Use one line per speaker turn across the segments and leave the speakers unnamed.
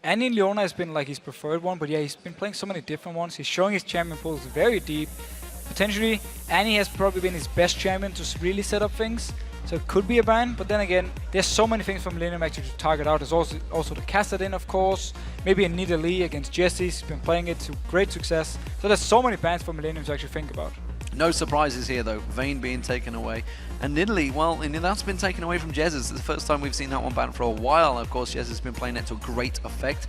Annie and Leona has been like his preferred one, but yeah, he's been playing so many different ones. He's showing his champion pools very deep. Potentially, Annie has probably been his best champion to really set up things. So it could be a ban, but then again, there's so many things for Millenium actually to target out. There's also the Kassadin, of course. Maybe a Nidalee against Jesiz. He's been playing it to great success. So there's so many bans for Millenium to actually think about.
No surprises here though. Vayne being taken away. And Nidalee, well, that's been taken away from Jesiz. It's the first time we've seen that one banned for a while. Of course, Jesiz has been playing it to great effect.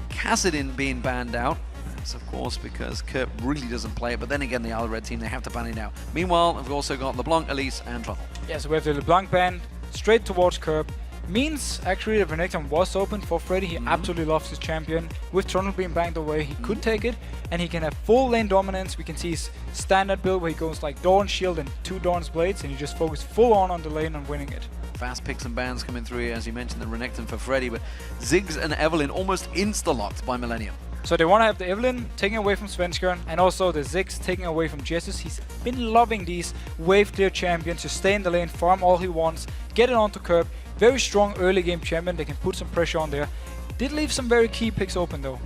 Kassadin being banned out. That's of course because Kerp really doesn't play it, but then again the Red team, they have to ban it out. Meanwhile, we've also got LeBlanc, Elise and Truffle.
Yeah, so we have the LeBlanc ban straight towards Kerp. Means actually that Renekton was open for Freddy. He absolutely loves his champion. With Trundle being banged away, he could take it, and he can have full lane dominance. We can see his standard build where he goes like Dawn Shield and 2 Dawn's Blades, and he just focuses full on the lane and winning it.
Fast picks and bans coming through here, as you mentioned, the Renekton for Freddy, but Ziggs and Evelynn almost insta-locked by Millenium.
So they want to have the Evelynn taken away from Svenskeren and also the Ziggs taken away from Jesiz. He's been loving these wave clear champions to stay in the lane, farm all he wants, get it onto Kerp. Very strong early game champion, they can put some pressure on there. Did leave some very key picks open though.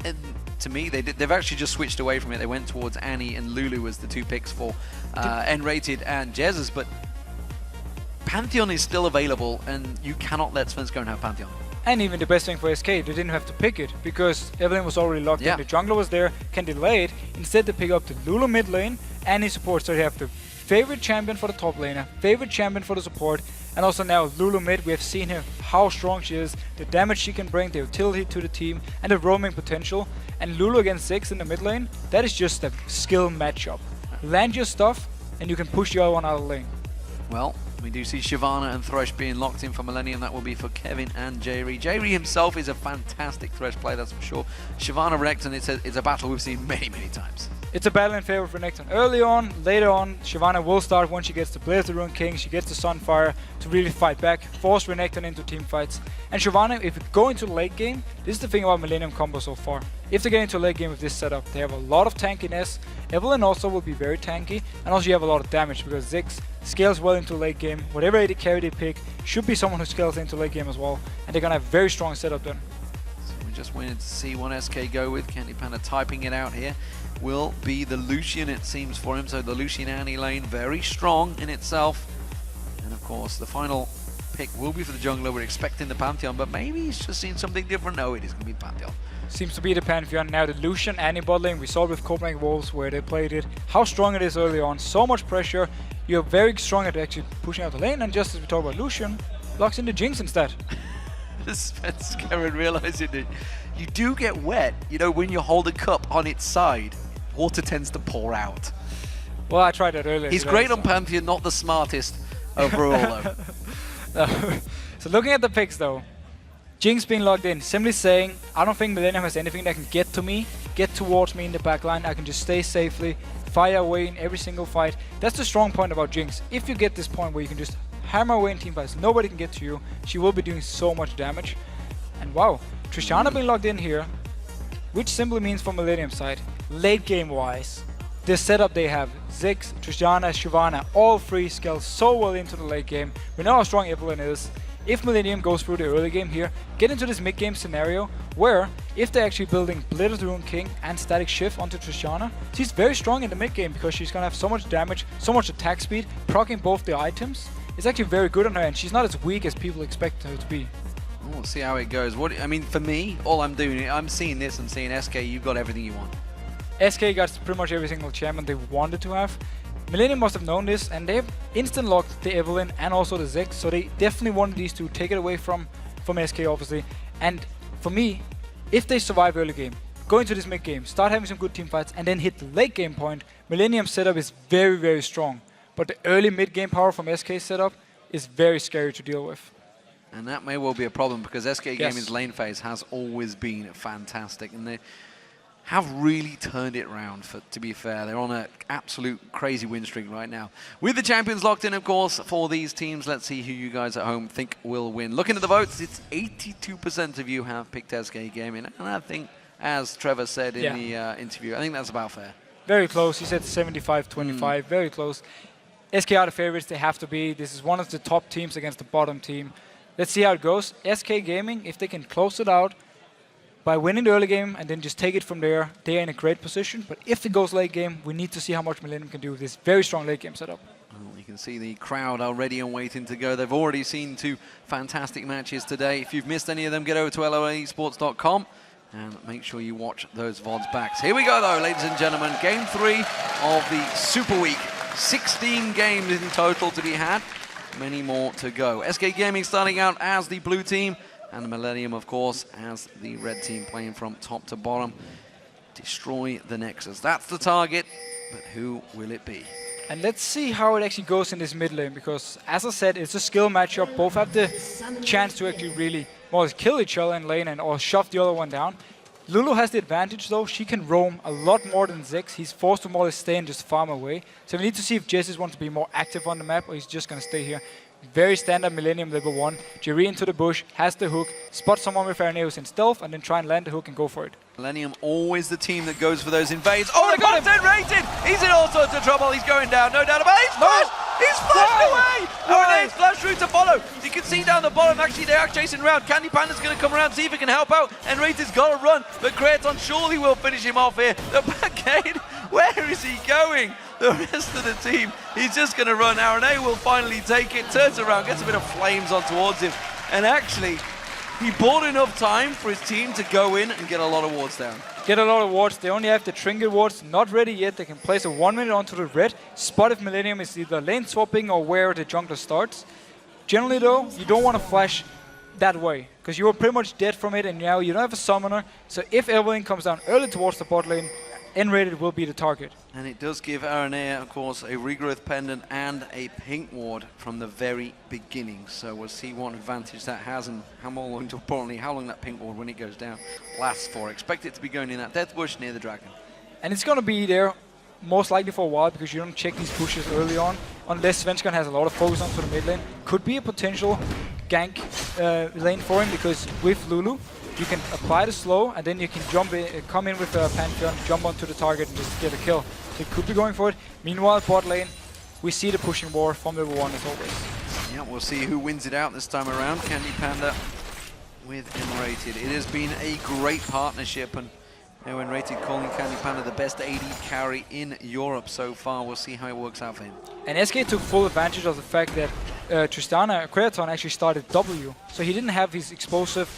And to me, they've actually just switched away from it. They went towards Annie and Lulu as the 2 picks for nRated and Jesiz, but Pantheon is still available and you cannot let Svenskeren have Pantheon.
And even the best thing for SK, they didn't have to pick it because Evelynn was already locked in. The jungler was there, can delay it. Instead, they pick up the Lulu mid lane and his support. So they have the favorite champion for the top laner, favorite champion for the support, and also now Lulu mid. We have seen her, how strong she is, the damage she can bring, the utility to the team, and the roaming potential. And Lulu against Ziggs in the mid lane, that is just a skill matchup. Land your stuff, and you can push the other one out of the lane.
Well, we do see Shyvana and Thresh being locked in for Millenium. That will be for Kevin and Jree. Jree himself is a fantastic Thresh player, that's for sure. Shyvana Renekton, it's a battle we've seen many, many times.
It's a battle in favor of Renekton. Early on, later on, Shyvana will start once she gets to Blaze the Rune King. She gets the Sunfire to really fight back, force Renekton into team fights. And Shyvana, if it go into late game, this is the thing about Millenium combo so far. If they get into late game with this setup, they have a lot of tankiness. Evelynn also will be very tanky, and also you have a lot of damage because Ziggs scales well into late game. Whatever AD carry they pick should be someone who scales into late game as well, and they're gonna have very strong setup then.
So we just waited to see what SK go with. CandyPanda typing it out here. Will be the Lucian, it seems, for him. So the Lucian Annie lane, very strong in itself. And of course, the final pick will be for the jungler. We're expecting the Pantheon, but maybe he's just seen something different. No, it is going to be the Pantheon.
Seems to be the Pantheon. Now the Lucian Annie bot lane, we saw it with Copenhagen Wolves where they played it. How strong it is early on, so much pressure. You're very strong at actually pushing out the lane, and just as we talk about Lucian, locks in the Jinx instead.
Svenskeren realizing that you do get wet, you know, when you hold a cup on its side. Water tends to pour out.
Well, I tried that earlier.
He's
today,
great on Pantheon, not the smartest overall though.
So looking at the picks though, Jinx being logged in, simply saying, I don't think Millenium has anything that can get to me, get towards me in the backline. I can just stay safely, fire away in every single fight. That's the strong point about Jinx. If you get this point where you can just hammer away in teamfights, nobody can get to you, she will be doing so much damage. And wow, Tristana being logged in here, which simply means from Millenium's side, late game wise, the setup they have, Ziggs, Tristana, Shyvana, all 3 scale so well into the late game. We know how strong Evelynn is. If Millenium goes through the early game here, get into this mid game scenario where if they're actually building Blaze the Rune King and Static Shift onto Tristana, she's very strong in the mid game because she's gonna have so much damage, so much attack speed, proccing both the items. It's actually very good on her, and she's not as weak as people expect her to be.
We'll see how it goes. I mean, for me, all I'm doing, I'm seeing this and seeing SK, you've got everything you want.
SK got pretty much every single champion they wanted to have. Millenium must have known this, and they've instant locked the Evelynn and also the Ziggs, so they definitely wanted these two, take it away from SK obviously. And for me, if they survive early game, go into this mid game, start having some good team fights, and then hit the late game point, Millenium's setup is very, very strong. But the early mid game power from SK's setup is very scary to deal with.
And that may well be a problem because SK Gaming's lane phase has always been fantastic, and they have really turned it around, to be fair. They're on an absolute crazy win streak right now. With the champions locked in, of course, for these teams, let's see who you guys at home think will win. Looking at the votes, it's 82% of you have picked SK Gaming, and I think, as Trevor said in the interview, I think that's about fair.
Very close. He said 75-25, very close. SK are the favorites, they have to be. This is one of the top teams against the bottom team. Let's see how it goes. SK Gaming, if they can close it out, by winning the early game and then just take it from there. They're in a great position. But if it goes late game, we need to see how much Millenium can do with this very strong late game setup.
Well, you can see the crowd are ready and waiting to go. They've already seen 2 fantastic matches today. If you've missed any of them, get over to loesports.com and make sure you watch those VODs backs. Here we go, though, ladies and gentlemen. Game 3 of the Super Week. 16 games in total to be had. Many more to go. SK Gaming starting out as the blue team, and Millenium, of course, as the red team, playing from top to bottom. Destroy the Nexus. That's the target, but who will it be?
And let's see how it actually goes in this mid lane, because, as I said, it's a skill matchup. Both have the chance to actually really kill each other in lane and or shove the other one down. Lulu has the advantage, though. She can roam a lot more than Ziggs. He's forced to more or less stay and just farm away. So we need to see if Jesiz wants to be more active on the map, or he's just going to stay here. Very standard Millenium level 1. Jree into the bush, has the hook, spot someone with Araneae who's in stealth, and then try and land the hook and go for it.
Millenium always the team that goes for those invades. Oh, they got him! nRated! He's in all sorts of trouble. He's going down, no doubt about it. He's flashed! He's flashed away! Araneae's flash through to follow. You can see down the bottom, actually, they are chasing around. CandyPanda's going to come around, see if he can help out. nRated's got to run, but Creaton surely will finish him off here. The backgate, where is he going? The rest of the team, he's just going to run. Araneae will finally take it, turns around, gets a bit of flames on towards him, and actually, he bought enough time for his team to go in and get a lot of wards down.
Get a lot of wards. They only have the trinket wards, not ready yet. They can place a 1 minute onto the red. Spot if Millenium is either lane swapping or where the jungler starts. Generally, though, you don't want to flash that way, because you are pretty much dead from it, and now you don't have a summoner. So if Evelynn comes down early towards the bot lane, nRated will be the target.
And it does give Araneae, of course, a regrowth pendant and a pink ward from the very beginning. So we'll see what advantage that has and how long that pink ward, when it goes down, lasts for. Expect it to be going in that death bush near the dragon.
And it's going to be there most likely for a while, because you don't check these bushes early on, unless Svenskeren has a lot of focus onto the mid lane. Could be a potential gank lane for him, because with Lulu, you can apply the slow, and then you can jump in, come in with a Pantheon, jump onto the target, and just get a kill. So he could be going for it. Meanwhile, bot lane, we see the pushing war from level 1 as always.
Yeah, we'll see who wins it out this time around. CandyPanda with nRated. It has been a great partnership, and nRated calling CandyPanda the best AD carry in Europe so far. We'll see how it works out for him.
And SK took full advantage of the fact that Tristana, Creaton, actually started W, so he didn't have his explosive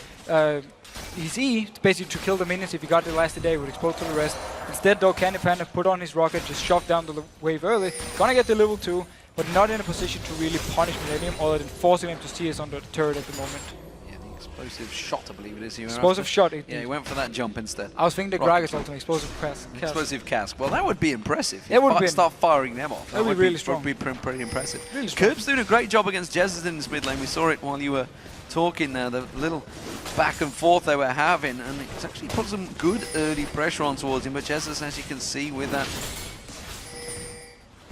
his E, basically to kill the minions. If he got the last day, would explode to the rest. Instead, though, CandyPanda put on his rocket, just shoved down the wave early. Gonna get the level 2, but not in a position to really punish Millenium, other than forcing him to see us on the turret at the moment.
Yeah, the explosive shot, I believe it is.
Explosive shot.
Yeah, he went for that jump instead.
I was thinking the Gragas ultimate, explosive cask.
Explosive cask. Well, that would be impressive.
It would be.
Start firing them off.
That would be really strong.
Would be pretty impressive.
Really strong.
Kerp's doing a great job against Jesiz in this mid lane. We saw it while you were talking there, the little back and forth they were having, and it's actually put some good early pressure on towards him, but Jesiz, as you can see, with that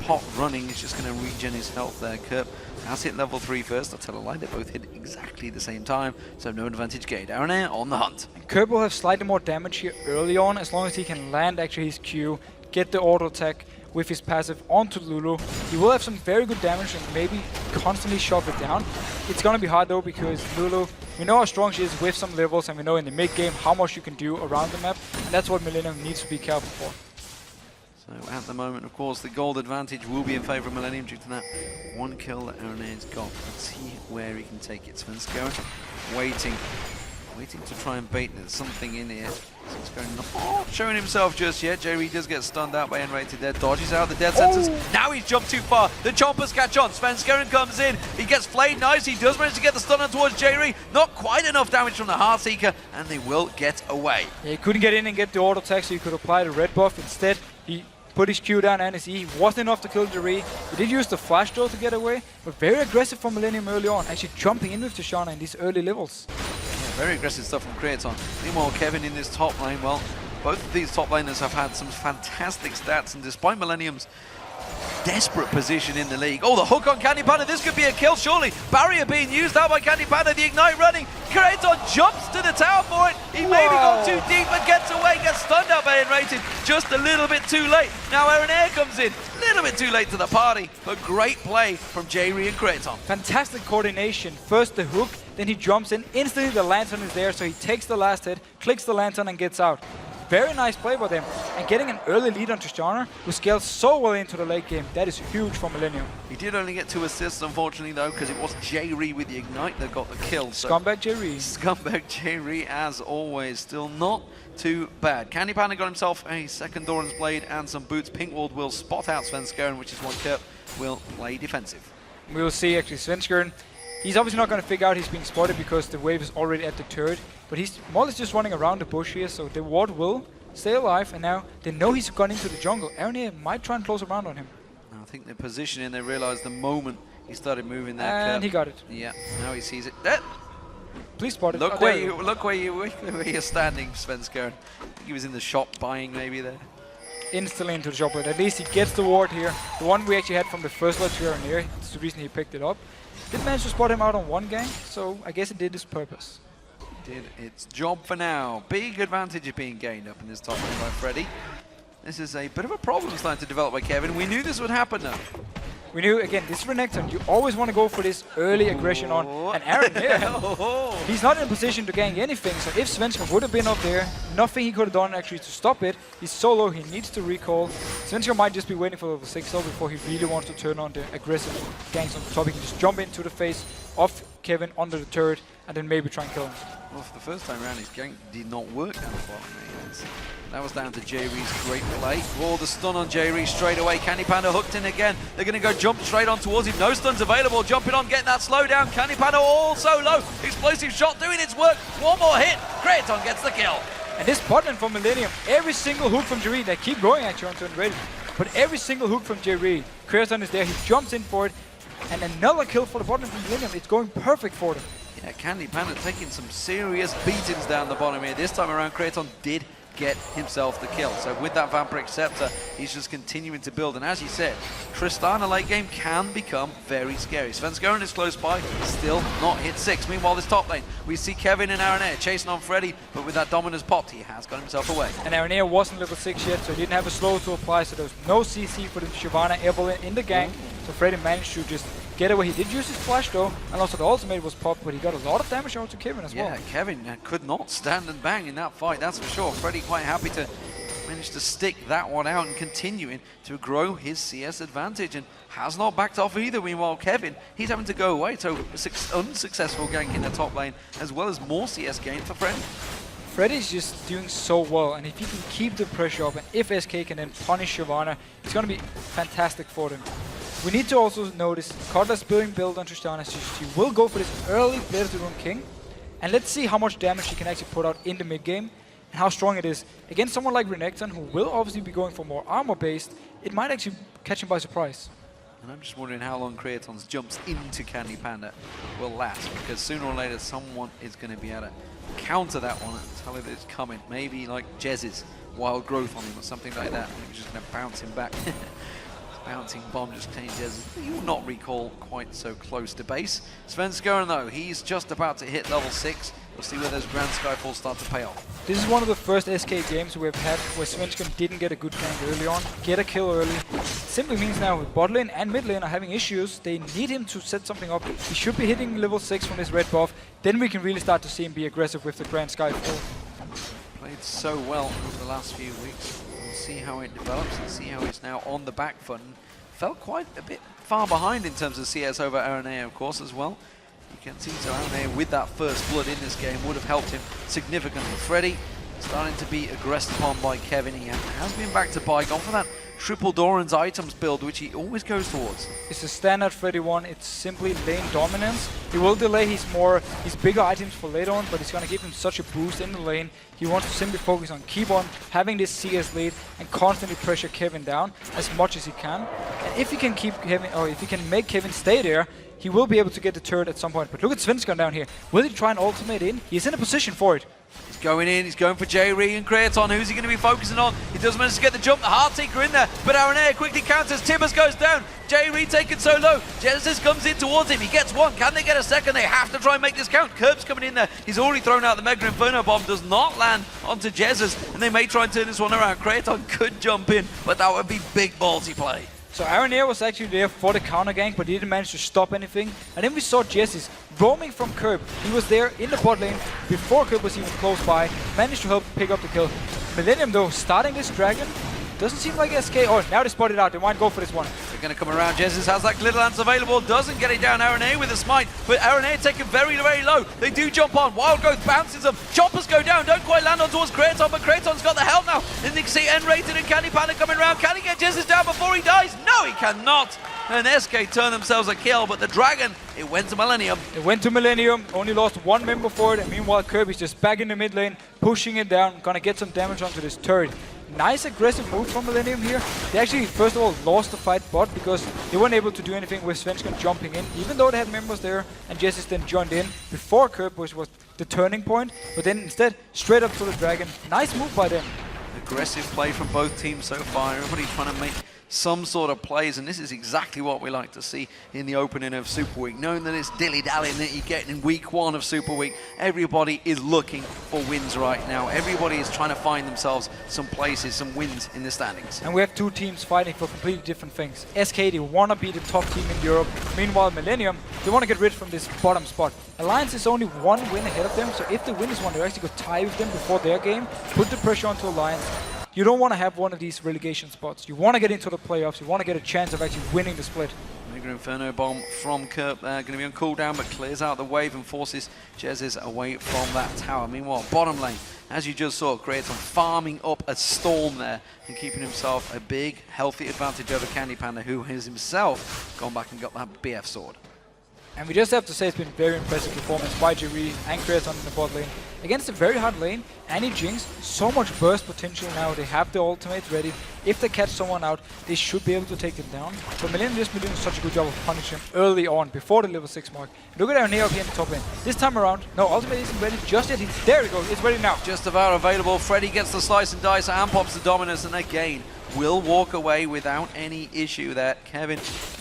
pot running, is just going to regen his health there. Kerp has hit level 3 first. I'll tell a lie, they both hit exactly the same time, so no advantage gained. Araneae on the hunt.
Kerp will have slightly more damage here early on, as long as he can land actually his Q, get the auto attack with his passive onto Lulu. He will have some very good damage and maybe constantly shove it down. It's gonna be hard though, because Lulu, we know how strong she is with some levels, and we know in the mid game how much you can do around the map, and that's what Millenium needs to be careful for.
So at the moment, of course, the gold advantage will be in favour of Millenium due to that one kill that Araneae's got. Let's see where he can take it. Svenskeren waiting to try and bait something in here. Svenskeren not showing himself just yet. Jree does get stunned out by nRated there. Dodges out the death sentence. Now he's jumped too far. The chompers catch on. Svenskeren comes in. He gets flayed nice. He does manage to get the stun on towards Jree. Not quite enough damage from the Heartseeker, and they will get away.
Yeah, he couldn't get in and get the auto attack, so he could apply the red buff. Instead, he put his Q down and his E. Wasn't enough to kill Jree. He did use the flash though to get away, but very aggressive from Millenium early on, actually jumping in with Tristana in these early levels.
Very aggressive stuff from Creaton. Meanwhile, Kevin in this top lane, well, both of these top laners have had some fantastic stats, and despite Millenium's desperate position in the league. Oh, the hook on CandyPanda. This could be a kill, surely. Barrier being used out by CandyPanda. The ignite running. Creaton jumps to the tower for it. He maybe got too deep and gets away. Gets stunned out by nRated just a little bit too late. Now Araneae comes in. little bit too late to the party, but great play from Jree and Creaton.
Fantastic coordination. First the hook, then he jumps in. Instantly the lantern is there, so he takes the last hit, clicks the lantern and gets out. Very nice play by them. And getting an early lead on Tristana, who scales so well into the late game. That is huge for Millenium.
He did only get 2 assists, unfortunately, though, because it was Jree with the Ignite that got the kill. So
Scumbag Jree.
Scumbag Jree, as always, still not too bad. CandyPanda got himself a second Doran's Blade and some boots. Pinkwald will spot out Svenskeren, which is why Kerp will play defensive.
We will see, actually, Svenskeren. He's obviously not going to figure out he's being spotted because the wave is already at the turret. But he's more or less just running around the bush here, so the ward will stay alive. And now they know he's gone into the jungle. Araneae might try and close around on him.
I think they're positioning, they realized the moment he started moving there.
And he got it.
Yeah, now he sees it.
Please spot it.
Look where you're standing, Svenskeren. I think he was in the shop buying maybe there.
Instantly into the shop, but at least he gets the ward here. The one we actually had from the first lot to Araneae. That's the reason he picked it up. Did manage to spot him out on one gang, so I guess it did its purpose.
Did its job for now. Big advantage is being gained up in this top lane by Freddy. This is a bit of a problem starting to develop by Kevin. We knew this would happen though.
We knew, again, this is Renekton. You always want to go for this early aggression on. And Araneae, he's not in a position to gank anything. So if Svenskeren would have been up there, nothing he could have done actually to stop it. He's so low, he needs to recall. Svenskeren might just be waiting for level 6 though before he really wants to turn on the aggressive ganks on the top. He can just jump into the face of Kevin under the turret and then maybe try and kill him.
Well, for the first time around, his gank did not work down the bottom. That was down to Jree's great play. Oh, the stun on Jree straight away. CandyPanda hooked in again. They're going to go jump straight on towards him. No stuns available. Jumping on, getting that slowdown. CandyPanda also low. Explosive shot doing its work. One more hit. Creaton gets the kill.
And this bottom from Millenium, every single hook from Jree, they keep going actually onto nRated, but every single hook from Jree, Creaton is there, he jumps in for it, and another kill for the bottom from Millenium. It's going perfect for them.
Yeah, CandyPanda taking some serious beatings down the bottom here. This time around, Creaton did get himself the kill. So with that Vampiric Scepter, he's just continuing to build. And as you said, Tristana late game can become very scary. Svenskeren is close by, still not hit 6. Meanwhile, this top lane, we see Kevin and Araneae chasing on Freddy, but with that Dominus popped, he has got himself away.
And Araneae wasn't level 6 yet, so he didn't have a slow to apply, so there was no CC for the Shyvana Evelynn in the gank. So Freddy managed to just get away. He did use his flash though, and also the ultimate was popped, but he got a lot of damage out to Kevin as well.
Yeah, Kevin could not stand and bang in that fight, that's for sure. Freddy quite happy to manage to stick that one out and continuing to grow his CS advantage, and has not backed off either. Meanwhile, Kevin, he's having to go away to unsuccessful gank in the top lane, as well as more CS gain for Freddy.
Freddy's just doing so well, and if he can keep the pressure up, and if SK can then punish Shyvana, it's going to be fantastic for them. We need to also notice Cutlass build on Tristana. She will go for this early Blade of the Rune King, and let's see how much damage she can actually put out in the mid game and how strong it is. Against someone like Renekton, who will obviously be going for more armor based, it might actually catch him by surprise.
And I'm just wondering how long Creaton's jumps into CandyPanda will last, because sooner or later someone is going to be able to counter that one and tell it it's coming. Maybe like Jesiz, wild growth on him or something like that. He's just going to bounce him back. Bouncing bomb just changed Jesiz. He will not recall quite so close to base. Svenskeren though, he's just about to hit level 6. We'll see where those Grand Skyfalls start to pay off.
This is one of the first SK games we've had where Svenskeren didn't get a good gank early on, get a kill early. Simply means now with bot lane and mid lane are having issues, they need him to set something up. He should be hitting level 6 from this red buff, then we can really start to see him be aggressive with the Grand Skyfall.
Played so well over the last few weeks. We'll see how it develops and see how it's now on the back foot. Felt quite a bit far behind in terms of CS over Araneae, of course, as well. You can see so Araneae with that first blood in this game would have helped him significantly. Freddy starting to be aggressed upon by Kevin. He has been back to bygone for that triple Doran's items build, which he always goes towards.
It's a standard Freddy one. It's simply lane dominance. He will delay his bigger items for later on, but it's going to give him such a boost in the lane. He wants to simply focus on keep on having this CS lead and constantly pressure Kevin down as much as he can. And if he can keep Kevin, or if he can make Kevin stay there, he will be able to get the turret at some point. But look at Svenskeren down here. Will he try and ultimate in? He's in a position for it.
He's going in, he's going for Jree and Creaton. Who's he going to be focusing on? He does manage to get the jump, the Heartseeker in there, but Araneae quickly counters. Tibbers goes down. Jree taken so low. Jesiz comes in towards him. He gets one. Can they get a second? They have to try and make this count. Kerp's coming in there. He's already thrown out the Mega Inferno Bomb. Does not land onto Jesiz, and they may try and turn this one around. Creaton could jump in, but that would be big ballsy play.
So Araneae was actually there for the counter gank, but he didn't manage to stop anything. And then we saw Jesiz roaming from Kerp. He was there in the bot lane before Kerp was even close by, managed to help pick up the kill. Millenium though, starting this dragon, doesn't seem like SK. Oh, now they spotted out. They might go for this one.
They're going to come around. Jesiz has that glitter lance available. Doesn't get it down. Araneae with a smite. But Araneae taken very, very low. They do jump on. Wild Growth bounces them. Choppers go down. Don't quite land on towards Creaton. But Creaton's got the help now. And they can see nRated and CandyPanda coming around. Can he get Jesiz down before he dies? No, he cannot. And SK turn themselves a kill. But the dragon, it went to Millenium.
It went to Millenium. Only lost one member for it. And meanwhile, Kerp is just back in the mid lane, pushing it down. Gonna get some damage onto this turret. Nice aggressive move from Millenium here. They actually, first of all, lost the fight bot because they weren't able to do anything with Svenskeren jumping in, even though they had members there, and Jesiz then joined in before Kerp, which was the turning point, but then instead, straight up to the dragon. Nice move by them.
Aggressive play from both teams so far. Everybody trying to make some sort of plays, and this is exactly what we like to see in the opening of Super Week. Knowing that it's dilly-dallying that you get in week 1 of Super Week, everybody is looking for wins right now. Everybody is trying to find themselves some places, some wins in the standings.
And we have two teams fighting for completely different things. SK, they want to be the top team in Europe. Meanwhile, Millenium, they want to get rid from this bottom spot. Alliance is only one win ahead of them, so if they win this one, they actually go tie with them before their game, put the pressure onto Alliance. You don't want to have one of these relegation spots. You want to get into the playoffs. You want to get a chance of actually winning the split.
Mega Inferno Bomb from Kerp there, going to be on cooldown, but clears out the wave and forces Jesiz away from that tower. Meanwhile, bottom lane, as you just saw, Creaton farming up a storm there and keeping himself a big, healthy advantage over CandyPanda, who has himself gone back and got that BF sword.
And we just have to say it's been very impressive performance by Jree and Creaton in the bot lane. Against a very hard lane, any Jinx, so much burst potential now. They have the ultimate ready. If they catch someone out, they should be able to take them down. But Millenium has been doing such a good job of punishing them early on, before the level 6 mark. Look at Araneae up here in the top lane. This time around, no, ultimate isn't ready just yet. There we go, it's ready now.
Just about available. Freddy gets the slice and dice and pops the dominance, and again, will walk away without any issue there. Kevin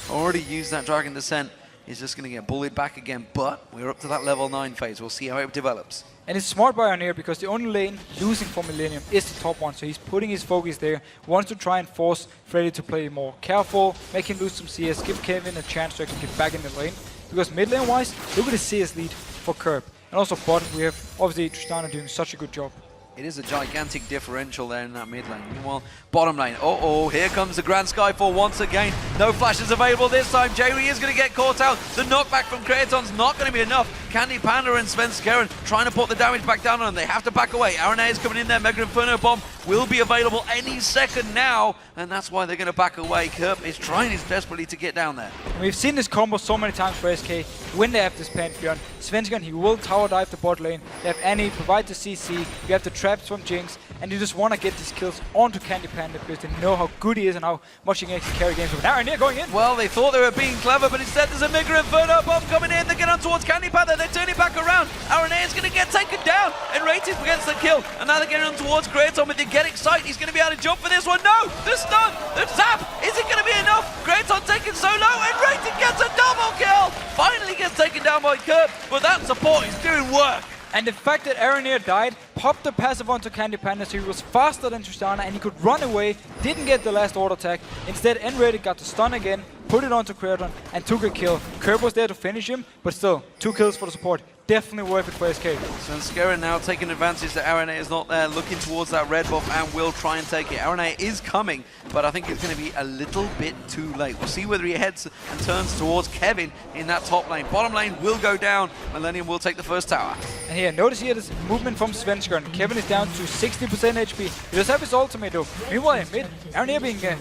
already used that Dragon Descent. He's just going to get bullied back again, but we're up to that level 9 phase. We'll see how it develops.
And it's smart by Araneae because the only lane losing for Millenium is the top one, so he's putting his focus there, wants to try and force Freddy to play more careful, make him lose some CS, give Kevin a chance to actually get back in the lane. Because mid lane wise, look at the CS lead for Kerp. And also bottom, we have obviously Tristana doing such a good job.
It is a gigantic differential there in that mid lane. Meanwhile, bottom lane. Here comes the Grand Skyfall once again. No flashes available this time. Jree is going to get caught out. The knockback from Creaton's not going to be enough. CandyPanda and Svenskeren trying to put the damage back down on them. They have to back away. Araneae is coming in there. Mega Inferno Bomb will be available any second now, and that's why they're going to back away. Kerp is trying his desperately to get down there.
We've seen this combo so many times for SK. When they have this Pantheon, Svenskeren, he will tower dive the bot lane. They have Annie, provide the CC. You have the traps from Jinx, and you just want to get these kills onto CandyPanda because they know how good he is and how much he can actually carry games. Now Araneae going in.
Well, they thought they were being clever, but instead there's a Mega Inferno Bomb coming in. They get on towards CandyPanda. They turn it back around. Araneae is going to get taken down, and nRated against the kill. And now they're getting on towards Creaton, but they get excited. He's going to be able to jump for this one. No, the stun, the zap. Is it going to be enough? Creaton taken so low, and nRated gets a double kill. Finally gets taken down by Kerp, but that support is doing work.
And the fact that Araneae died, popped the passive onto CandyPanda, so he was faster than Tristana and he could run away, didn't get the last auto attack. Instead, nRated got the stun again, put it onto Creaton and took a kill. Kerp was there to finish him, but still, 2 kills for the support. Definitely worth it for SK.
Svenskeren now taking advantage that Araneae is not there, looking towards that red buff and will try and take it. Araneae is coming, but I think it's going to be a little bit too late. We'll see whether he heads and turns towards Kevin in that top lane. Bottom lane will go down. Millenium will take the first tower.
And here, notice here this movement from Svenskeren. Kevin is down to 60% HP. He does have his ultimate though. Meanwhile in mid, Araneae being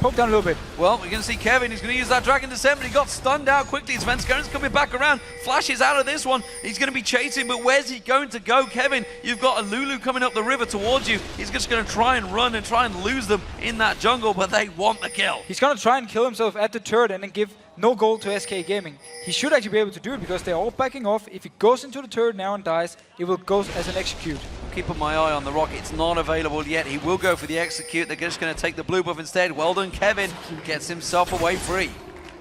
poked down a little bit.
Well, we're going to see Kevin. He's going to use that Dragon Descent, but he got stunned out quickly. Svenskeren's coming back around. Flashes out of this one. He's going to be chasing, but where's he going to go? Kevin, you've got a Lulu coming up the river towards you. He's just going to try and run and try and lose them in that jungle, but they want the kill.
He's going to try and kill himself at the turret and then give no gold to SK Gaming. He should actually be able to do it because they're all backing off. If he goes into the turret now and dies, it will go as an execute.
Keeping my eye on the rock. It's not available yet. He will go for the execute. They're just going to take the blue buff instead. Well done, Kevin. Gets himself away free.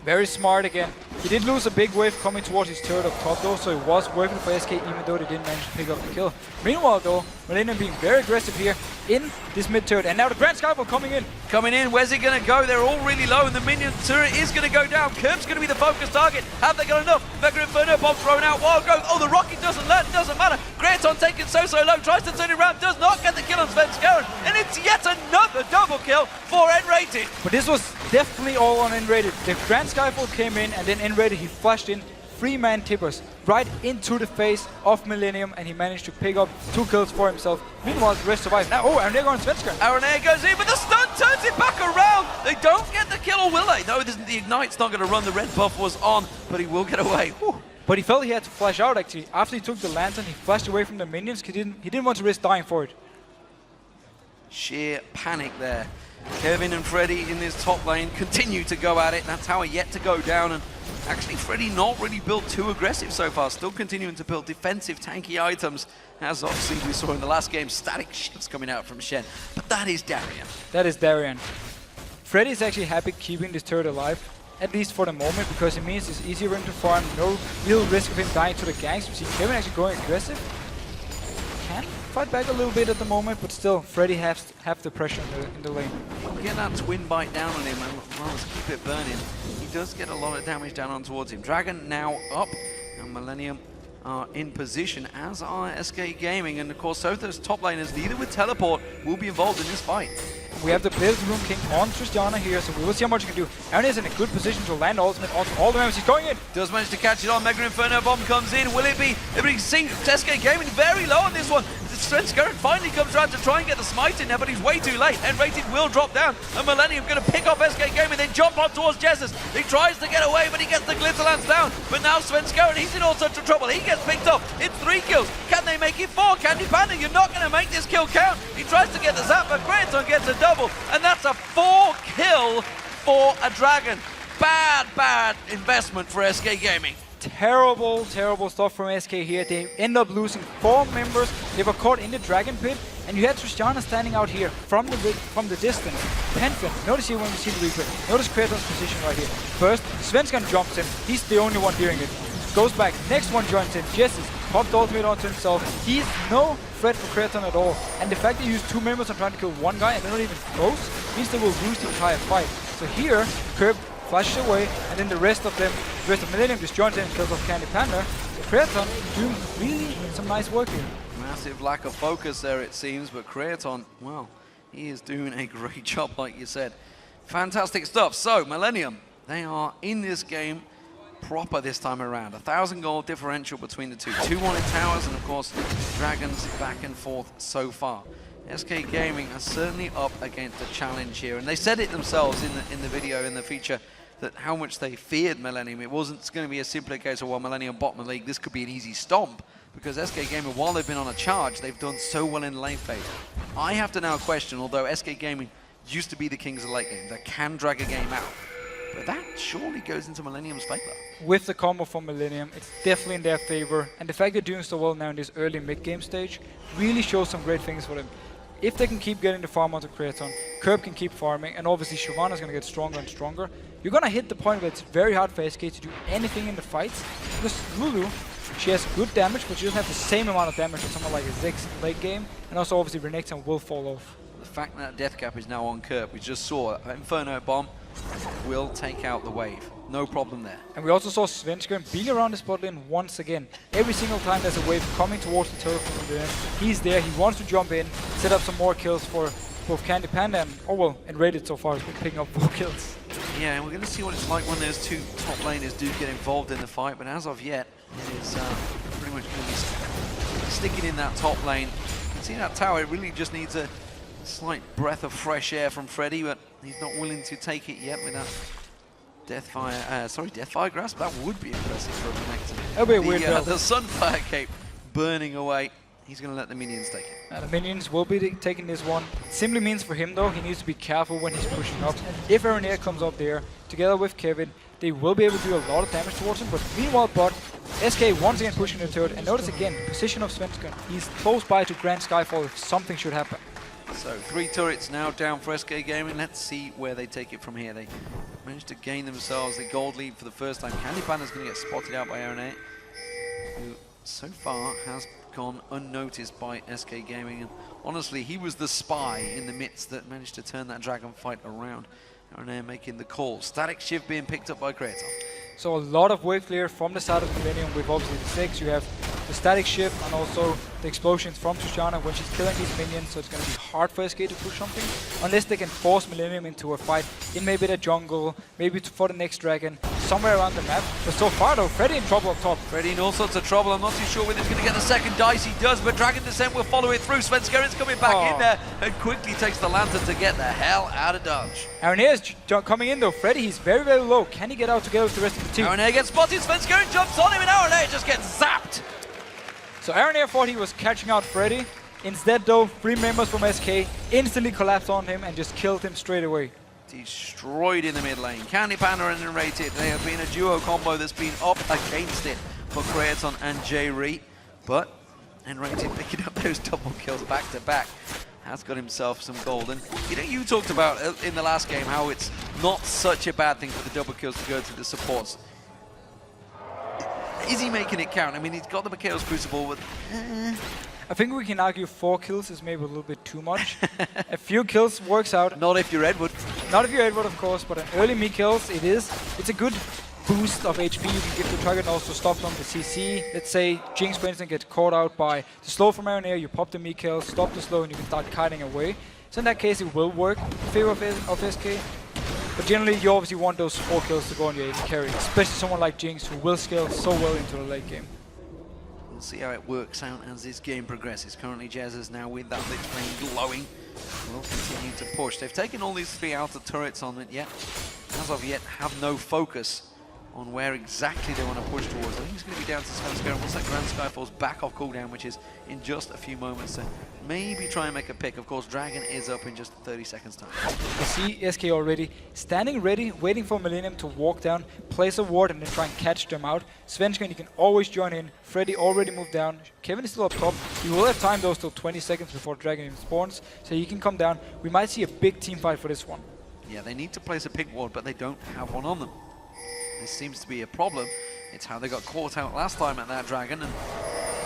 Very smart again. He did lose a big wave coming towards his turret up top though, so it was working for SK even though they didn't manage to pick up the kill. Meanwhile though, Millenium being very aggressive here. in this mid turret. And now the Grand Skyfall coming in.
Coming in, where's it going to go? They're all really low, and the minion turret is going to go down. Kerp's going to be the focus target. Have they got enough? Mega Inferno bomb thrown out. Wild growth. Oh, the rocket doesn't land. Doesn't matter. Creaton taken so low. Tries to turn it around. Does not get the kill on Svenskeren. And it's yet another double kill for nRated.
But this was definitely all on nRated. The Grand Skyfall came in, and then nRated, he flashed in 3-man tippers right into the face of Millenium, and he managed to pick up 2 kills for himself. Meanwhile, the rest survived. Now, Araneae going Svenskeren.
Araneae goes in, but the stun turns it back around. They don't get the kill, or will they? No, the Ignite's not going to run. The red buff was on, but he will get away. Whew.
But he felt he had to flash out, actually. After he took the lantern, he flashed away from the minions. He didn't want to risk dying for it.
Sheer panic there. Kevin and Freddy in this top lane continue to go at it. That tower yet to go down, and actually Freddy not really built too aggressive so far, still continuing to build defensive tanky items, as obviously we saw in the last game, static shifts coming out from Shen. But that is Darien.
That is Darien. Freddy is actually happy keeping this turret alive, at least for the moment, because it means it's easier for him to farm, no real risk of him dying to the ganks. We see Kevin actually going aggressive. Can fight back a little bit at the moment, but still, Freddy has the pressure in the lane.
Get that twin bite down on him and well, let's keep it burning. He does get a lot of damage down on towards him. Dragon now up, and Millenium are in position, as are SK Gaming, and of course Sotha's top laners, neither with teleport, will be involved in this fight.
We have the Blade of the Rune King on Tristana here, so we will see how much he can do. Araneae is in a good position to land ultimate onto all the members. He's going in.
Does manage to catch it on. Mega Inferno bomb comes in. Will it be? Everybody seeing SK Gaming very low on this one. Svenskeren finally comes around to try and get the smite in there, but he's way too late. nRated will drop down, and Millenium going to pick off SK Gaming, then jump on towards Jesiz. He tries to get away, but he gets the Glitterlance down. But now Svenskeren, he's in all sorts of trouble. He gets picked off. It's 3 kills. Can they make it 4? CandyPanda, you're not going to make this kill count. He tries to get the zap, but Creaton gets a double, and that's a 4 kill for a Dragon. Bad investment for SK Gaming.
Terrible stuff from SK here. They end up losing 4 members. They were caught in the Dragon Pit, and you had Tristana standing out here from the distance. Pantheon, notice here when we see the replay, notice Creaton's position right here. First, Svenskeren jumps in. He's the only one hearing it. Goes back, next one joins in. Jesiz popped ultimate onto himself. He's no threat for Creaton at all. And the fact that he used 2 members on trying to kill 1 guy and they're not even close means they will lose the entire fight. So here, Kerp flashes away, and then the rest of Millenium just joins in and kills off CandyPanda. Creaton doing really some nice work here.
Massive lack of focus there, it seems, but Creaton, well, he is doing a great job, like you said. Fantastic stuff. So, Millenium, they are in this game proper this time around. 1,000 gold differential between the two. 2 wanted towers, and of course, Dragons back and forth so far. SK Gaming are certainly up against a challenge here, and they said it themselves in the video, in the feature, that how much they feared Millenium. It wasn't going to be a simple case of, well, Millenium bottom of the league, this could be an easy stomp, because SK Gaming, while they've been on a charge, they've done so well in the late phase. I have to now question, although SK Gaming used to be the kings of the late game, that can drag a game out, but that surely goes into Millenium's favor.
With the combo from Millenium, it's definitely in their favor, and the fact they're doing so well now in this early mid-game stage really shows some great things for them. If they can keep getting the farm onto Creaton, Kerp can keep farming, and obviously Shyvana is going to get stronger and stronger. You're going to hit the point where it's very hard for SK to do anything in the fights, because Lulu, she has good damage, but she doesn't have the same amount of damage as someone like a Ziggs late game, and also obviously Renekton will fall off.
The fact that death cap is now on Kerp, we just saw Inferno bomb will take out the wave. No problem there.
And we also saw Svenskeren being around the spot lane once again. Every single time there's a wave coming towards the turret from the end, he's there, he wants to jump in, set up some more kills for both CandyPanda and, oh well, nRated so far has been picking up 4 kills.
Yeah, and we're going to see what it's like when those 2 top laners do get involved in the fight, but as of yet, it is pretty much going to be sticking in that top lane. You can see that tower, it really just needs a slight breath of fresh air from Freddy, but he's not willing to take it yet with that Deathfire Grasp. That would be impressive for a Renekton.
That'll be a weird build.
The Sunfire Cape burning away. He's going to let the minions take it.
The minions will be taking this one. It simply means for him, though, he needs to be careful when he's pushing up. If Araneae comes up there, together with Kevin, they will be able to do a lot of damage towards him. But meanwhile, SK once again pushing the turret. And notice again, position of Svenskeren. He's close by to Grand Skyfall if something should happen.
So 3 turrets now down for SK Gaming. Let's see where they take it from here. They managed to gain themselves the gold lead for the first time. CandyPanda is going to get spotted out by Araneae, who so far has gone unnoticed by SK Gaming. And honestly, he was the spy in the midst that managed to turn that Dragon fight around. Araneae making the call. Static Shift being picked up by Creaton.
So a lot of wave clear from the side of Millenium with obviously the Ziggs. You have the static shift and also the explosions from Tristana when she's killing these minions, so it's going to be hard for SK to push something unless they can force Millenium into a fight in maybe the jungle, maybe for the next dragon, somewhere around the map. But so far though, Freddy in trouble up top.
Freddy in all sorts of trouble. I'm not too sure whether he's going to get the second dice. He does, but Dragon Descent will follow it through. Svenskeren's coming back in there and quickly takes the lantern to get the hell out of dodge.
Araneae is coming in though. Freddy, he's very, very low. Can he get out together with the rest of the team?
Araneae gets spotted. Svenskeren jumps on him and Araneae just gets zapped.
So Araneae thought he was catching out Freddy. Instead though, 3 members from SK instantly collapsed on him and just killed him straight away.
Destroyed in the mid lane. CandyPanda and nRated, they have been a duo combo that's been up against it for Creaton and Jree. But nRated picking up those double kills back to back has got himself some gold. And you know, you talked about in the last game how it's not such a bad thing for the double kills to go to the supports. Is he making it count? I mean, he's got the Chaos Crucible with...
I think we can argue 4 kills is maybe a little bit too much. A few kills works out.
Not if you're Edward.
Not if you're Edward, of course, but an early me kills, it's a good boost of HP you can give the target and also stop from the CC. Let's say Jinx, for instance, gets caught out by the slow from Araneae, you pop the me kill, stop the slow, and you can start kiting away. So in that case, it will work in favor of SK. But generally, you obviously want those 4 kills to go on your AD carry, especially someone like Jinx, who will scale so well into the late game.
We'll see how it works out as this game progresses. Currently, Jesiz now with that Lich Flame glowing will continue to push. They've taken all these 3 outer turrets on it yet. As of yet, have no focus on where exactly they want to push towards. I think it's going to be down to Svenskeren once that Grand Skyfall's back off cooldown, which is in just a few moments to maybe try and make a pick. Of course, Dragon is up in just 30 seconds time.
You see SK already standing ready, waiting for Millenium to walk down, place a ward, and then try and catch them out. Svenskeren, you can always join in. Freddy already moved down. Kevin is still up top. You will have time though, still 20 seconds before Dragon even spawns, so you can come down. We might see a big team fight for this one.
Yeah, they need to place a pick ward, but they don't have one on them. This seems to be a problem. It's how they got caught out last time at that Dragon, and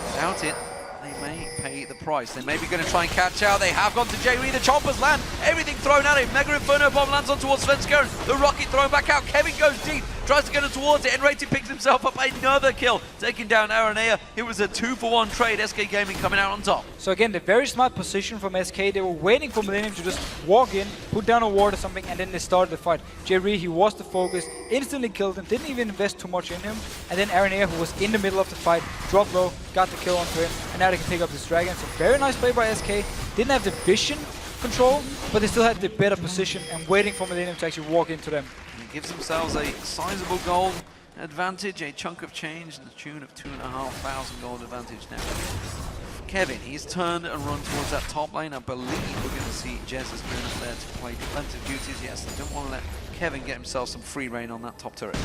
without it, they may pay the price. They may be going to try and catch out. They have gone to Jree. The choppers land. Everything thrown at him. Mega Inferno bomb lands on towards Svenskeren. The rocket thrown back out. Kevin goes deep. Tries to get it towards it. nRated picks himself up. Another kill. Taking down Araneae. It was a 2-for-1 trade. SK Gaming coming out on top.
So again, the very smart position from SK. They were waiting for Millenium to just walk in, put down a ward or something, and then they started the fight. Jree, he was the focus. Instantly killed him. Didn't even invest too much in him. And then Araneae, who was in the middle of the fight, dropped low, got the kill onto him, and now they can pick up this Dragon. So very nice play by SK. Didn't have the vision control, but they still had the better position and waiting for Millenium to actually walk into them.
And gives themselves a sizable gold advantage, a chunk of change in the tune of 2,500 gold advantage now. Kevin, he's turned and run towards that top lane. I believe we're going to see Jesiz going up there to play defensive duties. Yes, they don't want to let Kevin get himself some free reign on that top turret.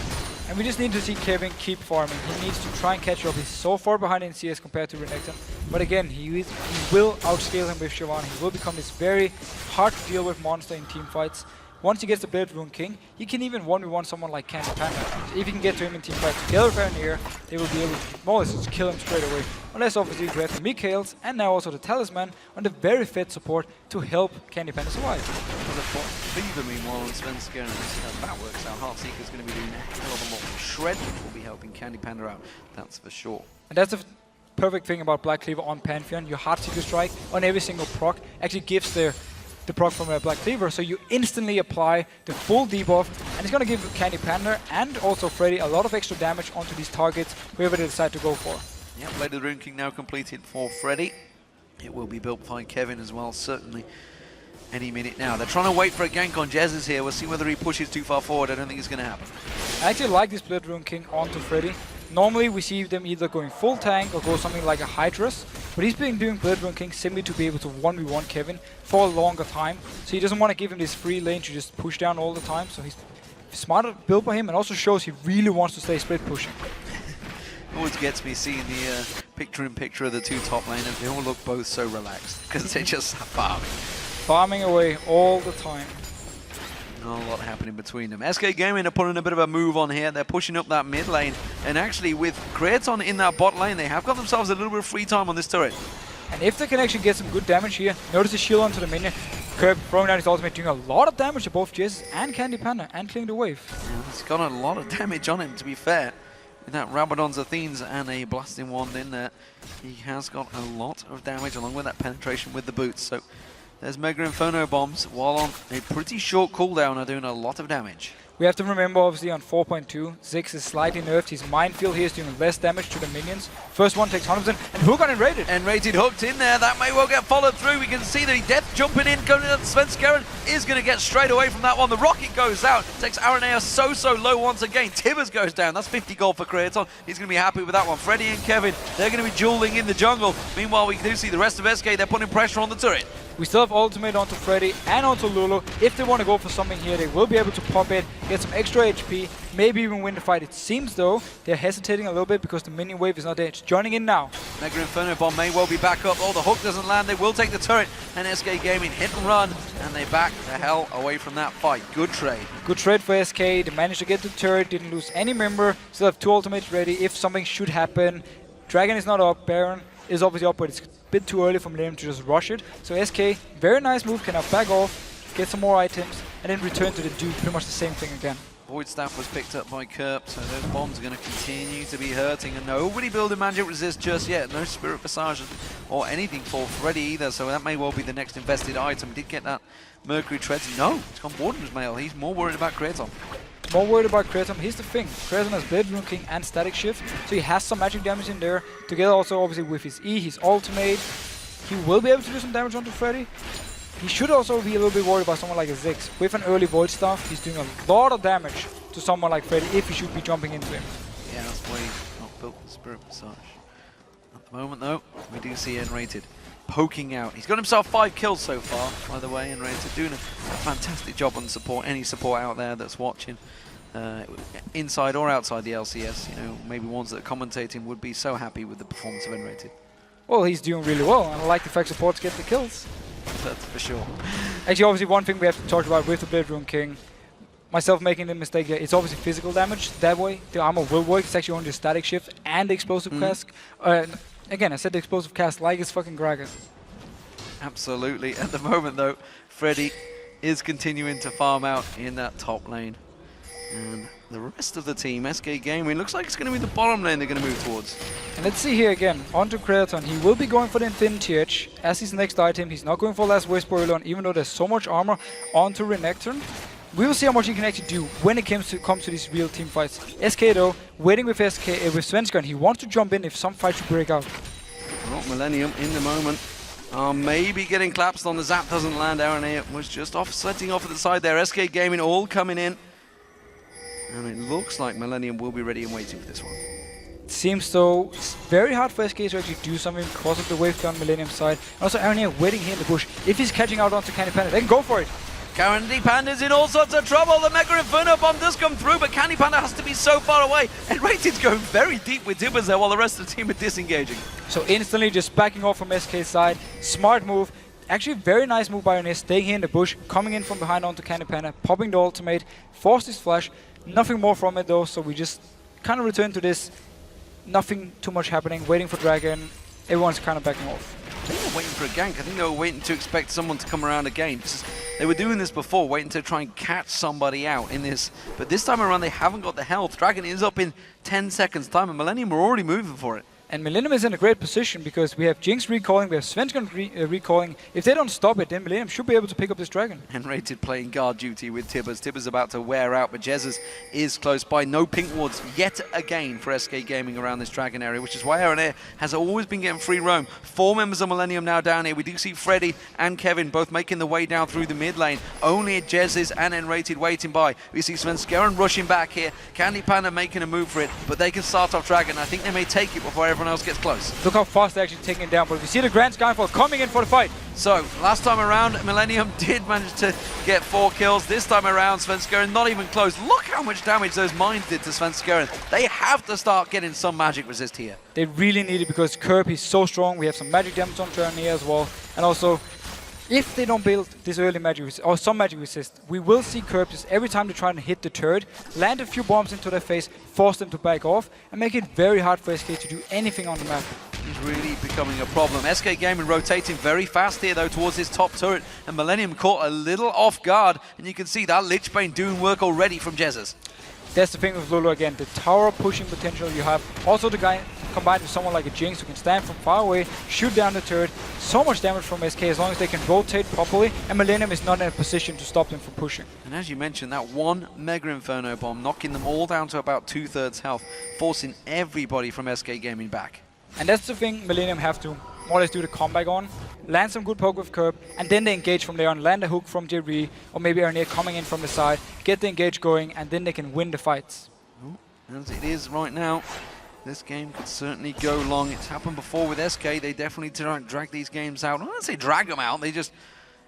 And we just need to see Kevin keep farming. He needs to try and catch up. He's so far behind in CS compared to Renekton. But again, he will outscale him with Shyvana. He will become this very hard to deal with monster in team fights. Once he gets the Blade Rune King, he can even 1v1 someone like CandyPanda. If he can get to him in team fight together with Araneae, they will be able to more or less just kill him straight away. Unless obviously we have the Mikhails and now also the Talisman on the very fit support to help CandyPanda survive.
For the bot Fever, meanwhile, on Svenskeren, and see how that works out. Heartseeker's going to be doing a hell of a lot. Shred, which will be helping CandyPanda out, that's for sure.
And that's the perfect thing about Black Cleaver on Pantheon. Your Heartseeker strike on every single proc actually gives the proc from a Black Cleaver, so you instantly apply the full debuff, and it's going to give CandyPanda and also Freddy a lot of extra damage onto these targets, whoever they decide to go for.
Yeah, Blade of the Rune King now completed for Freddy. It will be built by Kevin as well, certainly any minute now. They're trying to wait for a gank on Jesiz here. We'll see whether he pushes too far forward. I don't think it's going to happen.
I actually like this Blade Rune King onto Freddy. Normally we see them either going full tank or go something like a Hydras, but he's been doing Blade Rune King simply to be able to 1v1 Kevin for a longer time. So he doesn't want to give him this free lane to just push down all the time, so he's smarter built by him and also shows he really wants to stay split pushing.
Always gets me seeing the picture-in-picture of the 2 top laners. They all look both so relaxed because they're just farming.
Farming away all the time.
Not a lot happening between them. SK Gaming are putting a bit of a move on here. They're pushing up that mid lane. And actually, with Creaton in that bot lane, they have got themselves a little bit of free time on this turret.
And if they can actually get some good damage here, notice the shield onto the minion. Kerp throwing down his ultimate, doing a lot of damage to both Jesiz and CandyPanda, and clearing the wave.
Yeah, he's got a lot of damage on him, to be fair. With that Rabadon's Athenes and a Blasting Wand in there, he has got a lot of damage along with that penetration with the boots. So there's Mega Inferno bombs, while on a pretty short cooldown, are doing a lot of damage.
We have to remember, obviously, on 4.2, Ziggs is slightly nerfed. His minefield here is doing less damage to the minions. First one takes 100%, and hook on nRated.
nRated hooked in there. That may well get followed through. We can see that he death jumping in, going in. Svenskeren is going to get straight away from that one. The rocket goes out, takes Araneae so low once again. Tibbers goes down. That's 50 gold for Creaton. He's going to be happy with that one. Freddy and Kevin, they're going to be dueling in the jungle. Meanwhile, we do see the rest of SK. They're putting pressure on the turret.
We still have ultimate onto Freddy and onto Lulu. If they want to go for something here, they will be able to pop it, get some extra HP, maybe even win the fight. It seems, though, they're hesitating a little bit because the minion wave is not there. It's joining in now.
Mega Inferno bomb may well be back up. Oh, the hook doesn't land. They will take the turret. And SK Gaming hit and run. And they back the hell away from that fight. Good trade.
Good trade for SK. They managed to get the turret, didn't lose any member. Still have 2 ultimates ready if something should happen. Dragon is not up. Baron is obviously up, but it's a bit too early for Millenium to just rush it. So SK, very nice move, can now back off, get some more items, and then return to the do pretty much the same thing again.
Void Staff was picked up by Kerp, so those bombs are going to continue to be hurting, and nobody building magic resist just yet. No Spirit Visage or anything for Freddy either, so that may well be the next invested item. Did get that Mercury Treads. No, it's gone Warden's Mail. He's more worried about Creaton.
More worried about Creaton. Here's the thing, Creaton has Blade Rune King and Static Shift, so he has some magic damage in there. Together also obviously with his E, his ultimate, he will be able to do some damage onto Freddy. He should also be a little bit worried about someone like a Ziggs. With an early Void Staff, he's doing a lot of damage to someone like Freddy if he should be jumping into him.
Yeah, that's why he's not built the Spirit Visage. At the moment though, we do see nRated poking out. He's got himself 5 kills so far, by the way, nRated doing a fantastic job on support. Any support out there that's watching, inside or outside the LCS, you know, maybe ones that are commentating would be so happy with the performance of nRated.
Well, he's doing really well, and I like the fact supports get the kills.
That's for sure.
Actually, obviously, one thing we have to talk about with the Blade Rune King, myself making the mistake here, it's obviously physical damage. That way, the armor will work. It's actually only the static shift and the explosive cast. Again, I said the explosive cast like it's fucking Gragas.
Absolutely. At the moment, though, Freddy is continuing to farm out in that top lane. And the rest of the team, SK Gaming, looks like it's going to be the bottom lane they're going to move towards.
And let's see here again, onto Creaton. He will be going for the Infinity Edge as his next item. He's not going for Last Whisper early on, even though there's so much armor onto Renekton. We will see how much he can actually do when it comes to these real team fights. SK though, waiting with with Svenskeren. He wants to jump in if some fight should break out.
Well, Millenium in the moment. Maybe getting collapsed on the zap doesn't land. Araneae was just setting off at the side there. SK Gaming all coming in. And it looks like Millenium will be ready and waiting for this one.
It seems so. It's very hard for SK to actually do something because of the wave down Millenium's side. And also Araneae waiting here in the bush. If he's catching out onto CandyPanda, they can go for it.
CandyPanda's in all sorts of trouble. The Mega Inferno bomb does come through, but CandyPanda has to be so far away. And nRated's going very deep with Tibbers there while the rest of the team are disengaging.
So instantly just backing off from SK's side. Smart move. Actually, very nice move by Araneae, staying here in the bush, coming in from behind onto CandyPanda, popping the ultimate, forced his flash. Nothing more from it though, so we just kind of return to this. Nothing too much happening, waiting for Dragon. Everyone's kind of backing off.
I think they're waiting for a gank. I think they were waiting to expect someone to come around again. They were doing this before, waiting to try and catch somebody out in this. But this time around, they haven't got the health. Dragon is up in 10 seconds time, and Millenium are already moving for it.
And Millenium is in a great position because we have Jinx recalling, we have Svenskeren recalling. If they don't stop it, then Millenium should be able to pick up this Dragon.
nRated playing guard duty with Tibbers. Tibbers about to wear out, but Jesiz is close by. No pink wards yet again for SK Gaming around this Dragon area, which is why Araneae has always been getting free roam. 4 members of Millenium now down here. We do see Freddy and Kevin both making the way down through the mid lane. Only Jesiz and nRated waiting by. We see Svenskeren rushing back here. CandyPanda making a move for it, but they can start off Dragon. I think they may take it before everyone else gets close.
Look how fast they're actually taking it down, but we see the Grand Skyfall coming in for the fight.
So, last time around, Millenium did manage to get 4 kills. This time around, Svenskeren not even close. Look how much damage those mines did to Svenskeren. They have to start getting some magic resist here. They
really need it because Kerp is so strong. We have some magic damage on Araneae as well. And also, If they don't build this early magic resist, or some magic resist, we will see Kerp just every time they try to hit the turret, land a few bombs into their face, force them to back off, and make it very hard for SK to do anything on the map.
He's really becoming a problem. SK Gaming rotating very fast here though towards his top turret, and Millenium caught a little off guard, and you can see that Lich Bane doing work already from Jesiz.
That's the thing with Lulu again, the tower pushing potential you have. Also the guy combined with someone like a Jinx who can stand from far away, shoot down the turret. So much damage from SK as long as they can rotate properly, and Millenium is not in a position to stop them from pushing.
And as you mentioned, that one Mega Inferno bomb knocking them all down to about 2/3 health, forcing everybody from SK Gaming back.
And that's the thing Millenium have to more or less do the comeback on, land some good poke with Kerp, and then they engage from there on, land a hook from Jree, or maybe Araneae coming in from the side, get the engage going, and then they can win the fights.
As it is right now, this game could certainly go long. It's happened before with SK. They definitely drag these games out. I don't say drag them out, they just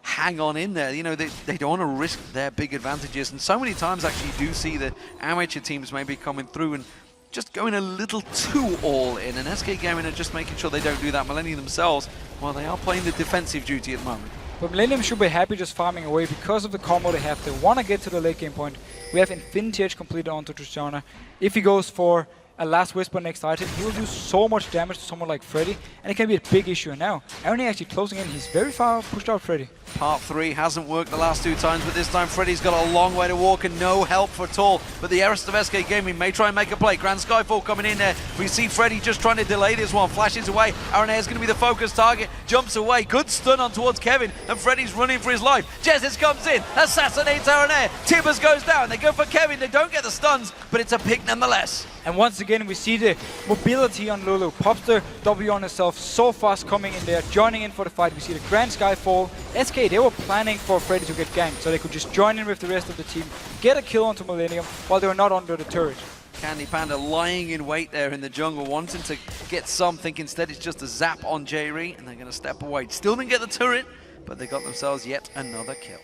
hang on in there. You know, they don't want to risk their big advantages. And so many times actually you do see the amateur teams maybe coming through and just going a little too all in. And SK Gaming are just making sure they don't do that. Millenium themselves, well, they are playing the defensive duty at the moment.
But Millenium should be happy just farming away because of the combo they have. They want to get to the late game point. We have Infinity Edge completed onto Tristana. If he goes for a Last Whisper next item, he will do so much damage to someone like Freddy, and it can be a big issue. And now, Araneae actually closing in. He's very far pushed out Freddy.
Part 3 hasn't worked the last 2 times, but this time Freddy's got a long way to walk and no help at all. But the rest of SK Gaming may try and make a play. Grand Skyfall coming in there. We see Freddy just trying to delay this one. Flashes away. Araneae is going to be the focus target. Jumps away. Good stun on towards Kevin. And Freddy's running for his life. Jesiz comes in. Assassinates Araneae. Tibbers goes down. They go for Kevin. They don't get the stuns, but it's a pick nonetheless.
And once again, we see the mobility on Lulu. Pops the W on herself so fast coming in there, joining in for the fight. We see the Grand Skyfall. SK, they were planning for Freddy to get ganked, so they could just join in with the rest of the team, get a kill onto Millenium while they were not under the turret.
CandyPanda lying in wait there in the jungle, wanting to get something. Instead, it's just a zap on Jree, and they're going to step away. Still didn't get the turret, but they got themselves yet another kill.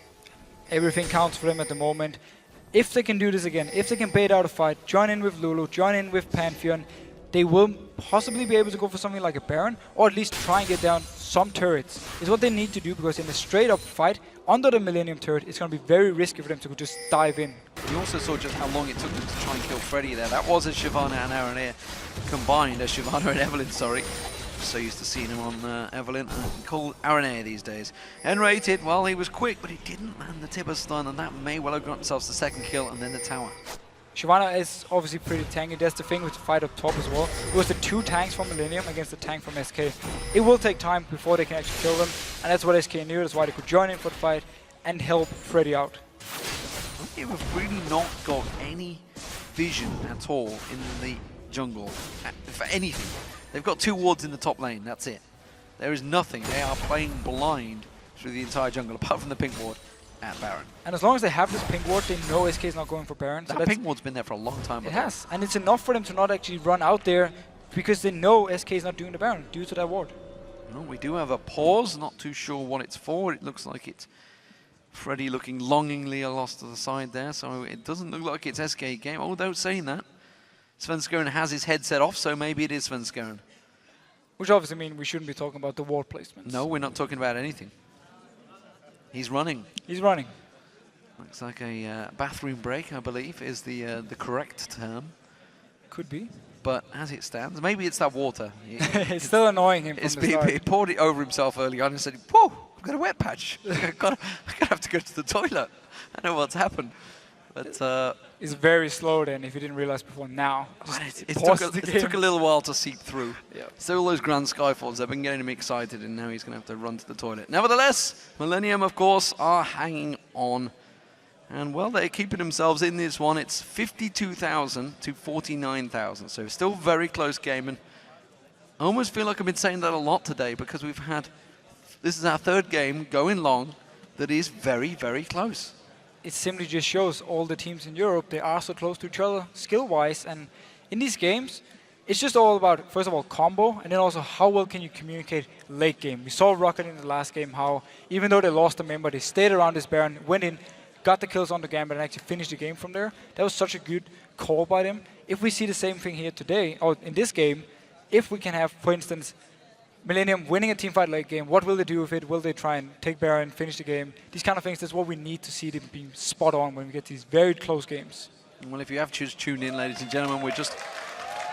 Everything counts for them at the moment. If they can do this again, if they can bait out a fight, join in with Lulu, join in with Pantheon, they will possibly be able to go for something like a Baron, or at least try and get down some turrets. Is what they need to do, because in a straight up fight under the Millenium turret, it's going to be very risky for them to just dive in.
You also saw just how long it took them to try and kill Freddy there. That was a Shyvana and Araneae combined, a Shyvana and Evelynn, sorry. So used to seeing him on Evelynn, call Araneae these days. nRated, well, he was quick, but he didn't land the Tibber stun, and that may well have got themselves the second kill and then the tower.
Shyvana is obviously pretty tanky. That's the thing with the fight up top as well. It was the 2 tanks from Millenium against the tank from SK. It will take time before they can actually kill them, and that's what SK knew. That's why they could join in for the fight and help Freddy out.
They've really not got any vision at all in the jungle for anything. They've got 2 wards in the top lane, that's it. There is nothing. They are playing blind through the entire jungle, apart from the pink ward at Baron.
And as long as they have this pink ward, they know SK is not going for Baron.
That pink ward's been there for a long time.
It has, and it's enough for them to not actually run out there, because they know SK is not doing the Baron due to that ward.
Well, we do have a pause, not too sure what it's for. It looks like it's Freddy looking longingly lost to the side there, so it doesn't look like it's SK game. Although saying that, Svenskeren has his headset off, so maybe it is Svenskeren.
Which obviously means we shouldn't be talking about the ward placements.
No, we're not talking about anything. He's running.
He's running.
Looks like a bathroom break, I believe, is the correct term.
Could be.
But as it stands, maybe it's that water.
It's still annoying him from the start.
He poured it over himself early on and said, whoa, I've got a wet patch. I have to go to the toilet. I know what's happened. But
it's very slow then, if you didn't realize before now.
It took a little while to seep through.
Yeah.
Still those Grand Skyfalls, they've been getting him excited, and now he's going to have to run to the toilet. Nevertheless, Millenium, of course, are hanging on. And, well, they're keeping themselves in this one. It's 52,000 to 49,000, so still very close game. And I almost feel like I've been saying that a lot today, because we've had, this is our 3rd game going long that is very, very close.
It simply just shows all the teams in Europe, they are so close to each other skill-wise. And in these games, it's just all about, first of all, combo, and then also how well can you communicate late game. We saw Rocket in the last game, how even though they lost a member, they stayed around this Baron, went in, got the kills on the Gambit, and actually finished the game from there. That was such a good call by them. If we see the same thing here today, or in this game, if we can have, for instance, Millenium winning a teamfight late game. What will they do with it? Will they try and take Baron, finish the game? These kind of things, that's what we need to see them being spot on when we get these very close games.
Well, if you have just tuned in, ladies and gentlemen, we're just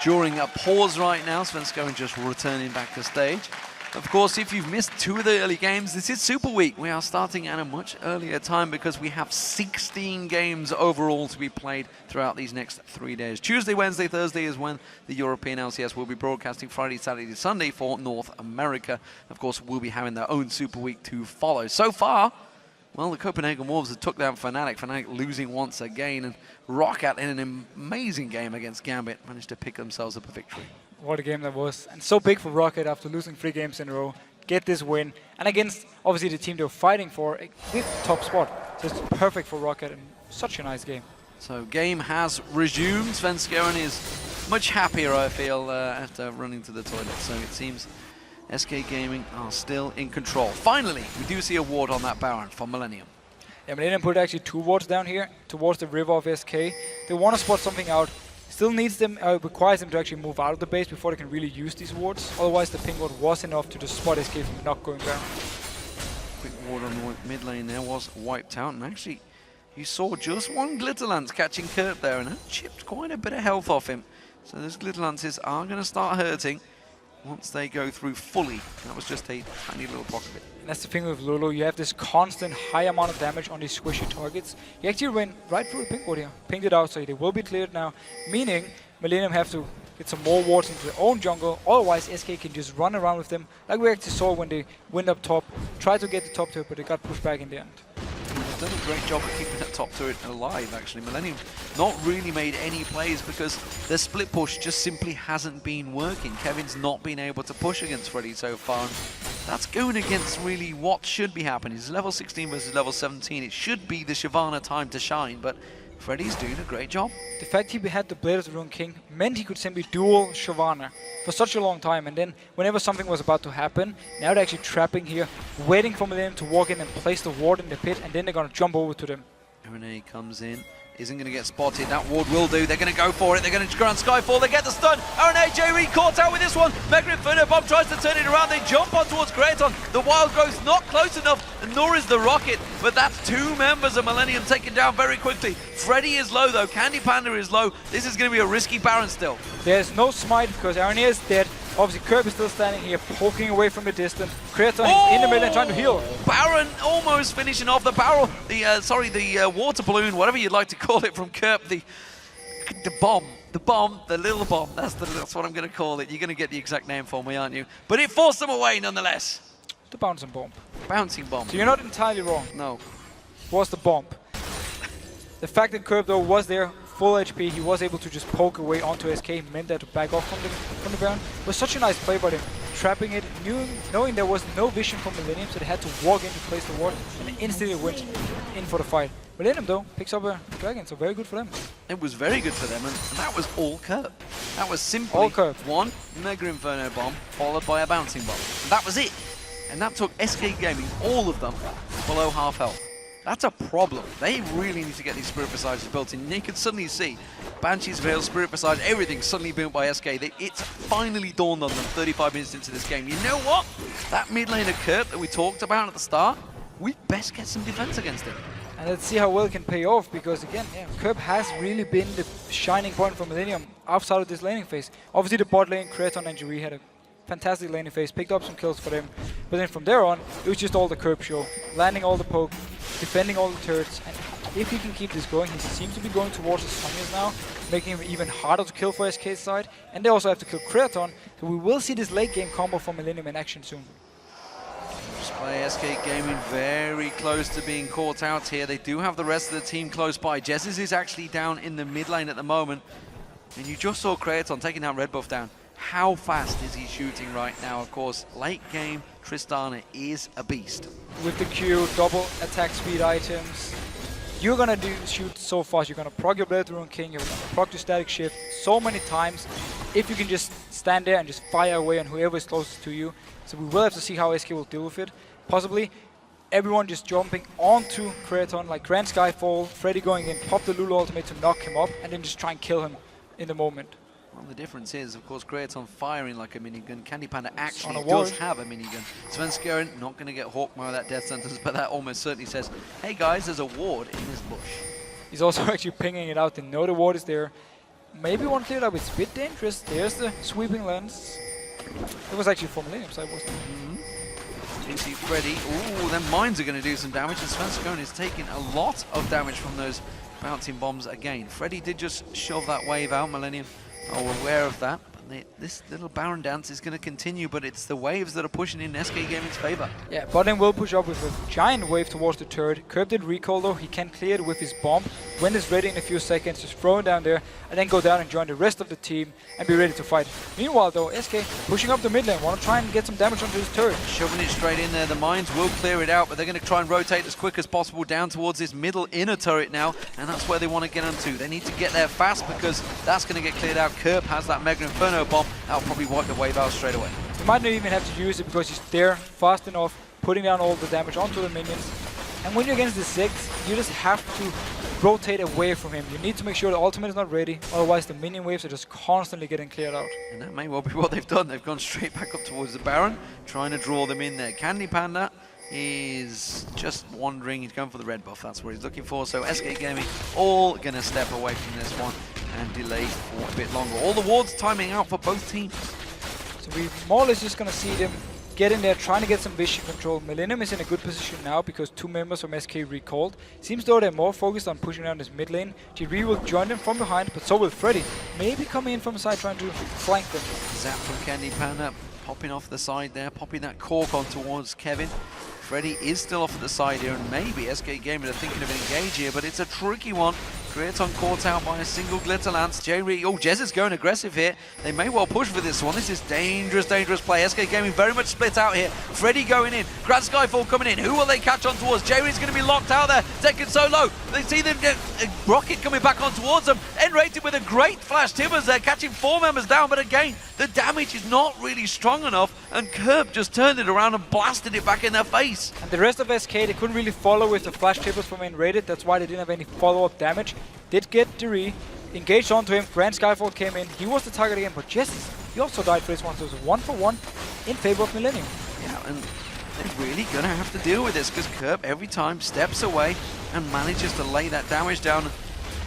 during a pause right now. Svenskeren just returning back to stage. Of course, if you've missed 2 of the early games, this is Super Week. We are starting at a much earlier time because we have 16 games overall to be played throughout these next 3 days. Tuesday, Wednesday, Thursday is when the European LCS will be broadcasting. Friday, Saturday, Sunday for North America. Of course, we'll be having their own Super Week to follow. So far, well, the Copenhagen Wolves have took down Fnatic. Fnatic losing once again, and Rocket in an amazing game against Gambit managed to pick themselves up a victory.
What a game that was. And so big for Rocket after losing 3 games in a row. Get this win. And against, obviously, the team they were fighting for with top spot. So it's perfect for Rocket and such a nice game.
So game has resumed. Svenskeren is much happier, I feel, after running to the toilet. So it seems SK Gaming are still in control. Finally, we do see a ward on that Baron for Millenium.
Yeah, Millenium put actually 2 wards down here towards the river of SK. They want to spot something out. Still needs them, requires them to actually move out of the base before they can really use these wards. Otherwise, the ping ward was enough to just spot SK from not going down.
Quick ward on the mid lane there was wiped out, and actually, you saw just one Glitterlance catching Kerp there, and that chipped quite a bit of health off him. So those Glitterlances are going to start hurting once they go through fully. That was just a tiny little block of it.
And that's the thing with Lulu, you have this constant high amount of damage on these squishy targets. He actually went right through the pink ward here, pinged it out, so they will be cleared now, meaning Millenium have to get some more wards into their own jungle, otherwise SK can just run around with them, like we actually saw when they went up top, tried to get the top turret, but they got pushed back in the end.
Done a great job of keeping that top turret alive, actually. Millenium not really made any plays because their split push just simply hasn't been working. Kevin's not been able to push against Freddy so far. And that's going against really what should be happening. It's level 16 versus level 17. It should be the Shyvana time to shine, but Freddy's doing a great job.
The fact he had the Blade of the Ruined King meant he could simply duel Shyvana for such a long time, and then whenever something was about to happen, now they're actually trapping here, waiting for Millenium to walk in and place the ward in the pit, and then they're going to jump over to them.
Araneae comes in, isn't going to get spotted. That ward will do. They're going to go for it. They're going to grant Skyfall. They get the stun. Araneae, Jree caught out with this one. Mega Inferno Bomb tries to turn it around. They jump on towards Creaton. The Wild Growth's not close enough, nor is the Rocket. But that's 2 members of Millenium taken down very quickly. Freddy is low though. CandyPanda is low. This is going to be a risky Baron still.
There's no smite because Araneae is dead. Obviously, Kerp is still standing here, poking away from the distance. Creaton is in the middle and trying to heal.
Baron almost finishing off the barrel. The water balloon, whatever you'd like to call it from Kerp. The bomb, the little bomb. That's what I'm going to call it. You're going to get the exact name for me, aren't you? But it forced them away nonetheless.
The bouncing bomb.
Bouncing bomb.
So you're not entirely wrong.
No.
Was the bomb. The fact that Kerp though was there, full HP, he was able to just poke away onto SK, meant that to back off from the Baron. It was such a nice play by them, trapping it, knowing there was no vision from Millenium, so they had to walk in to place the ward, and instantly went in for the fight. Millenium though picks up a dragon, so very good for them.
It was very good for them, and that was all Kerp. That was simply
all Kerp.
One Mega Inferno bomb followed by a bouncing bomb. That was it. And that took SK Gaming, all of them, below half health. That's a problem. They really need to get these Spirit Visages built in. You can suddenly see Banshee's Veil, Spirit Visage, everything suddenly built by SK. It's finally dawned on them 35 minutes into this game. You know what? That mid lane of Kerp that we talked about at the start, we best get some defense against it.
And let's see how well it can pay off, because again, yeah, Kerp has really been the shining point for Millenium outside of this laning phase. Obviously the bot lane, Creaton and Jree had a fantastic laning phase, picked up some kills for them, but then from there on, it was just all the Kerp show, landing all the poke, defending all the turrets, and if he can keep this going, he seems to be going towards the Sonyas now, making him even harder to kill for SK's side, and they also have to kill Creaton, so we will see this late game combo for Millenium in action soon.
By SK Gaming very close to being caught out here. They do have the rest of the team close by. Jesiz is actually down in the mid lane at the moment, and you just saw Creaton taking that red buff down. How fast is he shooting right now? Of course, late game, Tristana is a beast. With
the Q, double attack speed items, you're gonna shoot so fast. You're gonna proc your Blade of the Ruined King, you're gonna proc your Static Shift so many times. If you can just stand there and just fire away on whoever is closest to you. So we will have to see how SK will deal with it. Possibly everyone just jumping onto Creaton, like Grand Skyfall, Freddy going in, pop the Lulu ultimate to knock him up, and then just try and kill him in the moment.
Well, the difference is, of course, Creaton firing like a minigun. CandyPanda actually
On a
does
ward.
have a minigun. Svenskeren not going to get hawked by that death sentence, but that almost certainly says, hey guys, there's a ward in this bush.
He's also actually pinging it out. They know the ward is there. Maybe one cleared up. It's a bit dangerous. There's the sweeping lens. It was actually for Millenium side, wasn't it?
You see Freddy. Ooh, then mines are going to do some damage, and Svenskeren is taking a lot of damage from those bouncing bombs again. Freddy did just shove that wave out. Millenium are aware of that. This little Baron dance is going to continue, but it's the waves that are pushing in SK Gaming's favor.
Yeah, bottom will push up with a giant wave towards the turret. Kerp did recall though, he can clear it with his bomb. When it's ready in a few seconds, just throw it down there and then go down and join the rest of the team and be ready to fight. Meanwhile though, SK pushing up the mid lane, want to try and get some damage onto his turret.
Shoving it straight in there, the mines will clear it out, but they're going to try and rotate as quick as possible down towards this middle inner turret now, and that's where they want to get onto. They need to get there fast because that's going to get cleared out. Kerp has that Mega Inferno bomb. That'll probably wipe the wave out straight away.
You might not even have to use it because he's there fast enough, putting down all the damage onto the minions. And when you're against the Ziggs, you just have to rotate away from him. You need to make sure the ultimate is not ready, otherwise the minion waves are just constantly getting cleared out.
And that may well be what they've done. They've gone straight back up towards the Baron, trying to draw them in there. CandyPanda is just wandering. He's going for the red buff. That's what he's looking for. So SK Gaming all going to step away from this one and delay for a bit longer. All the wards timing out for both teams.
So we more or less just going to see them get in there, trying to get some vision control. Millenium is in a good position now because 2 members from SK recalled. Seems though they're more focused on pushing down this mid lane. Jree will join them from behind, but so will Freddy. Maybe coming in from the side trying to flank them.
Zap from CandyPanda, popping off the side there, popping that cork on towards Kevin. Freddy is still off at the side here, and maybe SK Gaming are thinking of an engage here, but it's a tricky one. Creaton caught out by a single Glitter Lance. Jree, oh, Jesiz going aggressive here. They may well push for this one. This is dangerous, dangerous play. SK Gaming very much split out here. Freddy going in, Grad Skyfall coming in. Who will they catch on towards? Jree's going to be locked out there, taken so low. They see them get a rocket coming back on towards them. nRated with a great flash. Timbers there, catching 4 members down, but again, the damage is not really strong enough, and Kerp just turned it around and blasted it back in their face.
And the rest of SK, they couldn't really follow with the flash tippers from nRated. That's why they didn't have any follow-up damage. Did get Jree, engaged onto him, Grand Skyfall came in, he was the target again, but Jesiz, he also died for this one, so it was 1-for-1 in favor of Millenium.
Yeah, and they're really going to have to deal with this because Kerp every time steps away and manages to lay that damage down.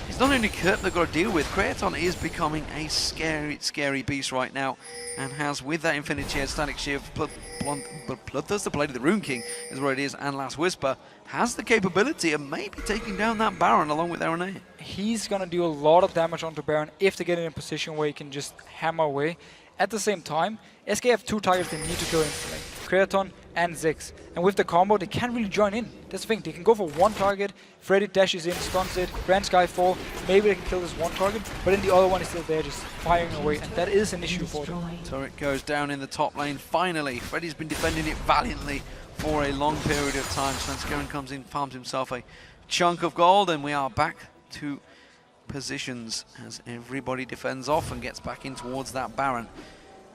It's not only Kerp they've got to deal with, Creaton is becoming a scary, scary beast right now, and has, with that Infinity Chair, Static Shield, Bloodthirster Blade of the Rune King is where it is, and Last Whisper, has the capability of maybe taking down that Baron along with Araneae.
He's going to do a lot of damage onto Baron if they get in a position where he can just hammer away. At the same time, SK have 2 targets they need to kill instantly, Creaton and Ziggs. And with the combo, they can't really join in. That's the thing, they can go for 1 target, Freddy dashes in, stuns it, Grand Skyfall, maybe they can kill this 1 target, but then the other one is still there just firing away, and that is an issue for them.
Turret goes down in the top lane, finally. Freddy's been defending it valiantly for a long period of time. Svenskeren comes in, farms himself a chunk of gold, and we are back to positions as everybody defends off and gets back in towards that Baron.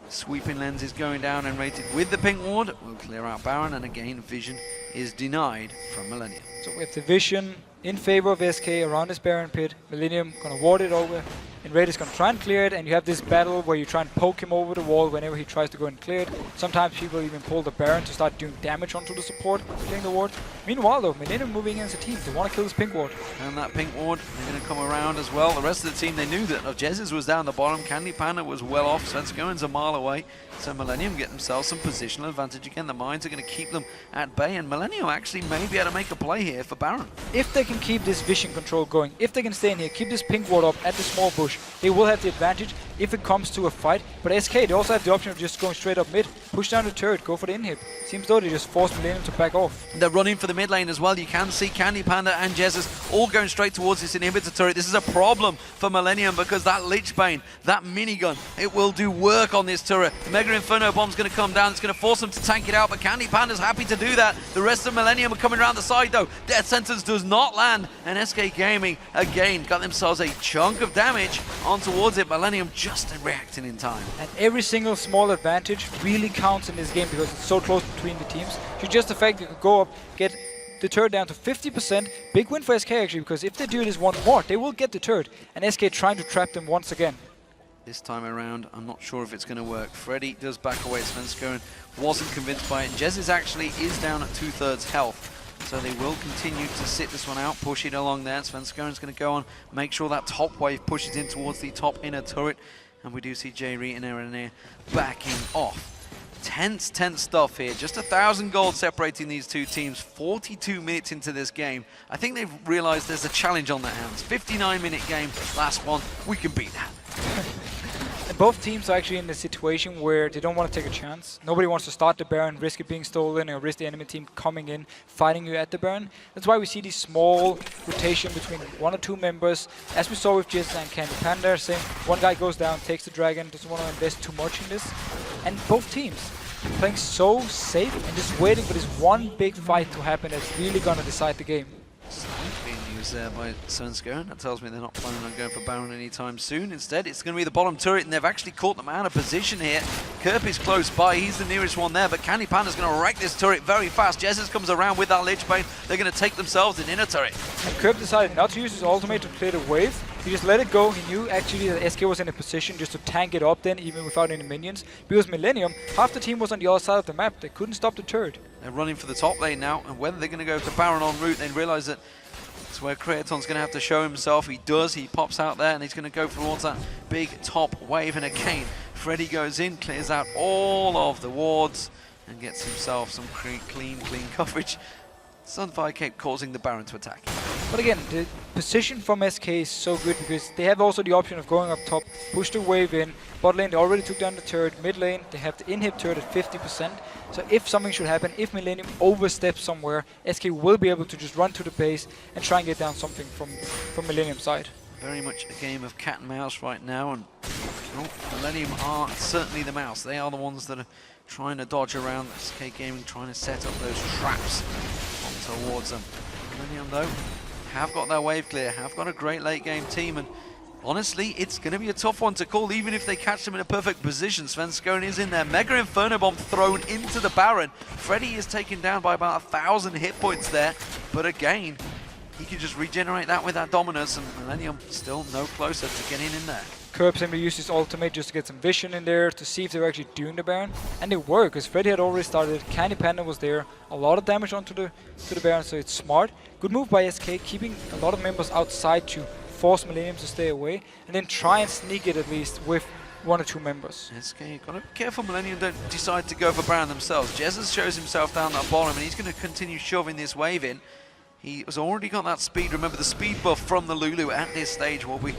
Sweeping lens is going down, nRated with the pink ward will clear out Baron, and again vision is denied from Millenium.
So we have the vision in favor of SK around this Baron pit. Millenium gonna ward it over, nRated is gonna try and clear it, and you have this battle where you try and poke him over the wall whenever he tries to go and clear it. Sometimes people even pull the Baron to start doing damage onto the support, clearing the ward. Meanwhile though, Millenium moving against the team, they want to kill this pink ward.
And that pink ward, they're going to come around as well. The rest of the team, they knew that Jesiz was down the bottom, CandyPanda was well off, Svenskeren's a mile away. So Millenium get themselves some positional advantage again. The mines are going to keep them at bay, and Millenium actually may be able to make a play here for Baron.
If they can keep this vision control going, if they can stay in here, keep this pink ward up at the small bush, they will have the advantage if it comes to a fight. But SK, they also have the option of just going straight up mid, push down the turret, go for the inhib. Seems though they just forced Millenium to back off.
They're running for the mid lane as well. You can see CandyPanda and Jesiz all going straight towards this inhibitor turret. This is a problem for Millenium because that Lich Bane, that minigun, it will do work on this turret. The Mega Inferno bomb's going to come down. It's going to force them to tank it out, but CandyPanda's happy to do that. The rest of Millenium are coming around the side though. Death Sentence does not land, and SK Gaming again got themselves a chunk of damage on towards it. Millenium just reacting in time.
And every single small advantage really counts in this game because it's so close between the teams. So just the fact you could go up, get the turret down to 50%, big win for SK actually, because if they do this one more, they will get the turret, and SK trying to trap them once again.
This time around, I'm not sure if it's going to work. Freddy does back away. Svenskeren wasn't convinced by it. Jesiz actually is down at 2/3 health. So they will continue to sit this one out, push it along there. Svenskeren's going to go on, make sure that top wave pushes in towards the top inner turret. And we do see Jree and Araneae backing off. Tense stuff here. Just 1,000 gold separating these two teams. 42 minutes into this game. I think they've realized there's a challenge on their hands. 59-minute game, last one. We can beat that.
And both teams are actually in a situation where they don't want to take a chance. Nobody wants to start the Baron, risk it being stolen, or risk the enemy team coming in, fighting you at the Baron. That's why we see these small rotation between 1 or 2 members, as we saw with Jesiz and CandyPanda, saying one guy goes down, takes the dragon, doesn't want to invest too much in this. And both teams playing so safe and just waiting for this one big fight to happen that's really going to decide the game.
Being used there by Svenskeren. That tells me they're not planning on going for Baron anytime soon. Instead, it's going to be the bottom turret, and they've actually caught them out of position here. Kerp is close by. He's the nearest one there, but CandyPanda's going to wreck this turret very fast. Jesiz comes around with that Lich Bane. They're going to take themselves an inner turret.
And Kerp decided not to use his ultimate to clear the wave. He just let it go. He knew actually that SK was in a position just to tank it up then, even without any minions. Because Millenium, half the team was on the other side of the map. They couldn't stop the turret.
They're running for the top lane now, and whether they're going to go to Baron en route, they realize that it's where Creaton's going to have to show himself. He does. He pops out there, and he's going to go towards that big top wave. And again, Freddy goes in, clears out all of the wards, and gets himself some clean coverage. Sunfire kept causing the Baron to attack.
But again, the position from SK is so good because they have also the option of going up top, push the wave in. Bot lane, they already took down the turret. Mid lane, they have the inhib turret at 50%. So if something should happen, if Millenium oversteps somewhere, SK will be able to just run to the base and try and get down something from Millenium's side.
Very much a game of cat and mouse right now, and Millenium are certainly the mouse. They are the ones that are trying to dodge around. SK Gaming trying to set up those traps towards them. Millenium though have got their wave clear, have got a great late game team, and honestly it's going to be a tough one to call even if they catch them in a perfect position. Svenskeren is in there, Mega Inferno Bomb thrown into the Baron. Freddy is taken down by about 1,000 hit points there, but again he can just regenerate that with that dominance, and Millenium still no closer to getting in there.
Kerp simply used his ultimate just to get some vision in there to see if they were actually doing the Baron, and they were, because Freddy had already started. CandyPanda was there, a lot of damage onto the Baron, so it's smart. Good move by SK, keeping a lot of members outside to force Millenium to stay away, and then try and sneak it at least with 1 or 2 members.
SK, gotta be careful Millenium don't decide to go for Baron themselves. Jesiz shows himself down that bottom, and he's going to continue shoving this wave in. He has already got that speed. Remember, the speed buff from the Lulu at this stage will be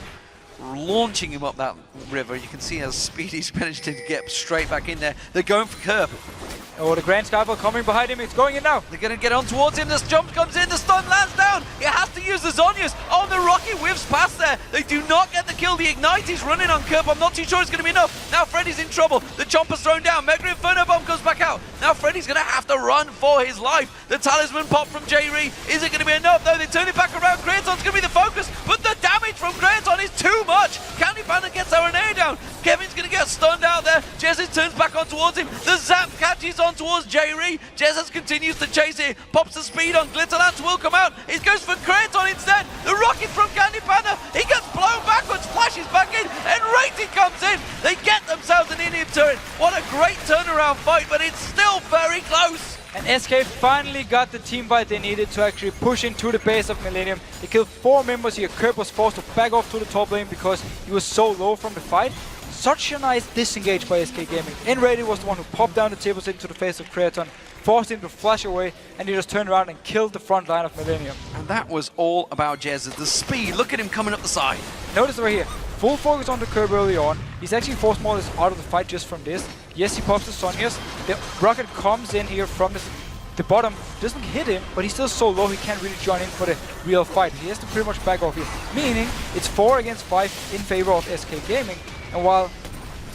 launching him up that river. You can see how speedy he's managed to get straight back in there. They're going for Kerp.
Oh, the Grand Skyfall coming behind him. It's going in now.
They're going to get on towards him. This jump comes in. The stun lands down. He has to use the Zhonya's. Oh, the rocket whiffs past there. They do not get the kill. The Ignite is running on Kerp. I'm not too sure it's going to be enough. Now Freddy's in trouble. The Chomper's thrown down. Mega Inferno Bomb comes back out. Now Freddy's going to have to run for his life. The Talisman pop from Jree. Is it going to be enough? No, they turn it back around. Creaton's going to be the focus, but the damage from Creaton is too much. CandyPanda gets Araneae down. Kevin's going to get stunned out there. Jesiz turns back on towards him. The zap catches on towards Jree. Jesiz continues to chase it. Pops the speed on. Glitterlance will come out. It goes for Creaton instead. The rocket from CandyPanda. He gets blown backwards, flashes back in, and nRated comes in. They get themselves an inhib turret. What a great turnaround fight, but it's still very close.
And SK finally got the team fight they needed to actually push into the base of Millenium. They killed 4 members here. Kerp was forced to back off to the top lane because he was so low from the fight. Such a nice disengage by SK Gaming. nRated was the one who popped down the tables into the face of Creaton, forced him to flash away, and he just turned around and killed the front line of Millenium.
And that was all about Jesiz. The speed, look at him coming up the side.
Notice right here, full focus on the Kerp early on. He's actually forced more or less out of the fight just from this. Yes, he pops the Zhonya's. The rocket comes in here from the bottom, doesn't hit him, but he's still so low he can't really join in for the real fight. He has to pretty much back off here, meaning it's 4 against 5 in favor of SK Gaming. And while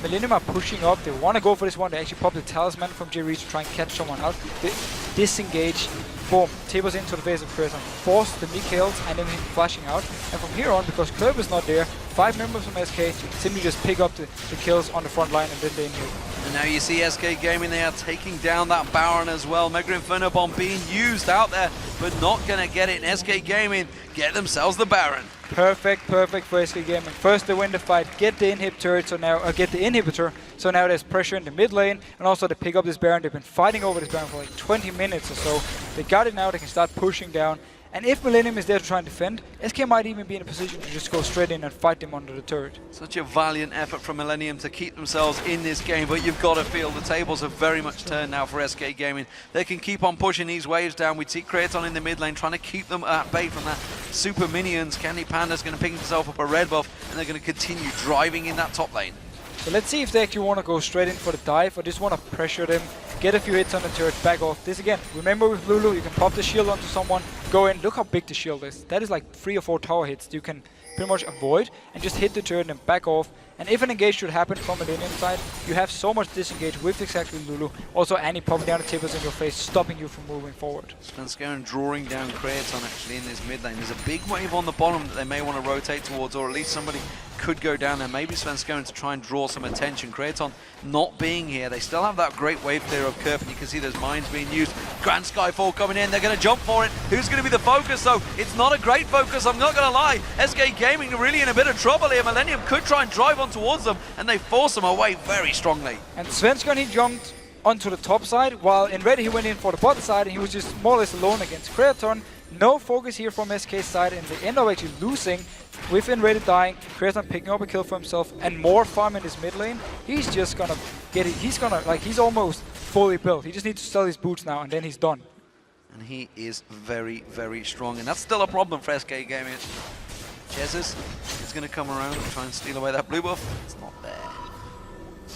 Millenium are pushing up, they want to go for this one. They actually pop the Talisman from Jree to try and catch someone out. They disengage, boom, tables into the face of Creaton, force the Mikhails and then him flashing out. And from here on, because Kerp is not there, 5 members from SK simply just pick up the kills on the front line and then they inhib.
And now you see SK Gaming, they are taking down that Baron as well. Mega Inferno Bomb being used out there, but not going to get it. And SK Gaming get themselves the Baron.
Perfect for SK Gaming. First they win the fight, get the inhibitor, so now there's pressure in the mid lane, and also they pick up this Baron. They've been fighting over this Baron for like 20 minutes or so. They got it now, they can start pushing down. And if Millenium is there to try and defend, SK might even be in a position to just go straight in and fight them under the turret.
Such a valiant effort from Millenium to keep themselves in this game, but you've got to feel the tables have very much turned now for SK Gaming. They can keep on pushing these waves down. We'd see Creaton in the mid lane trying to keep them at bay from that super minions. CandyPanda's going to pick himself up a red buff, and they're going to continue driving in that top lane.
So let's see if they actually want to go straight in for the dive or just want to pressure them, get a few hits on the turret, back off. This again, remember with Lulu, you can pop the shield onto someone, go in, look how big the shield is. That is like 3 or 4 tower hits you can pretty much avoid and just hit the turret and back off. And if an engage should happen from Millenium side, you have so much disengage with exactly Lulu. Also Annie popping down the tables in your face, stopping you from moving forward.
Svenskeren drawing down Creaton actually in this mid lane. There's a big wave on the bottom that they may want to rotate towards, or at least somebody could go down there. Maybe Svenskeren to try and draw some attention. Creaton not being here. They still have that great wave clear of Kerp, and you can see those mines being used. Grand Skyfall coming in. They're going to jump for it. Who's going to be the focus though? It's not a great focus, I'm not going to lie. SK Gaming are really in a bit of trouble here. Millenium could try and drive on towards them, and they force them away very strongly.
And Svenskeren, he jumped onto the top side, while nRated he went in for the bottom side, and he was just more or less alone against Creaton. No focus here from SK's side, and they end up actually losing with nRated dying, Creaton picking up a kill for himself, and more farm in his mid lane. He's just gonna get it. He's almost fully built. He just needs to sell his boots now, and then he's done.
And he is very, very strong, and that's still a problem for SK Gaming. Jesiz is going to come around and try and steal away that blue buff. It's not there.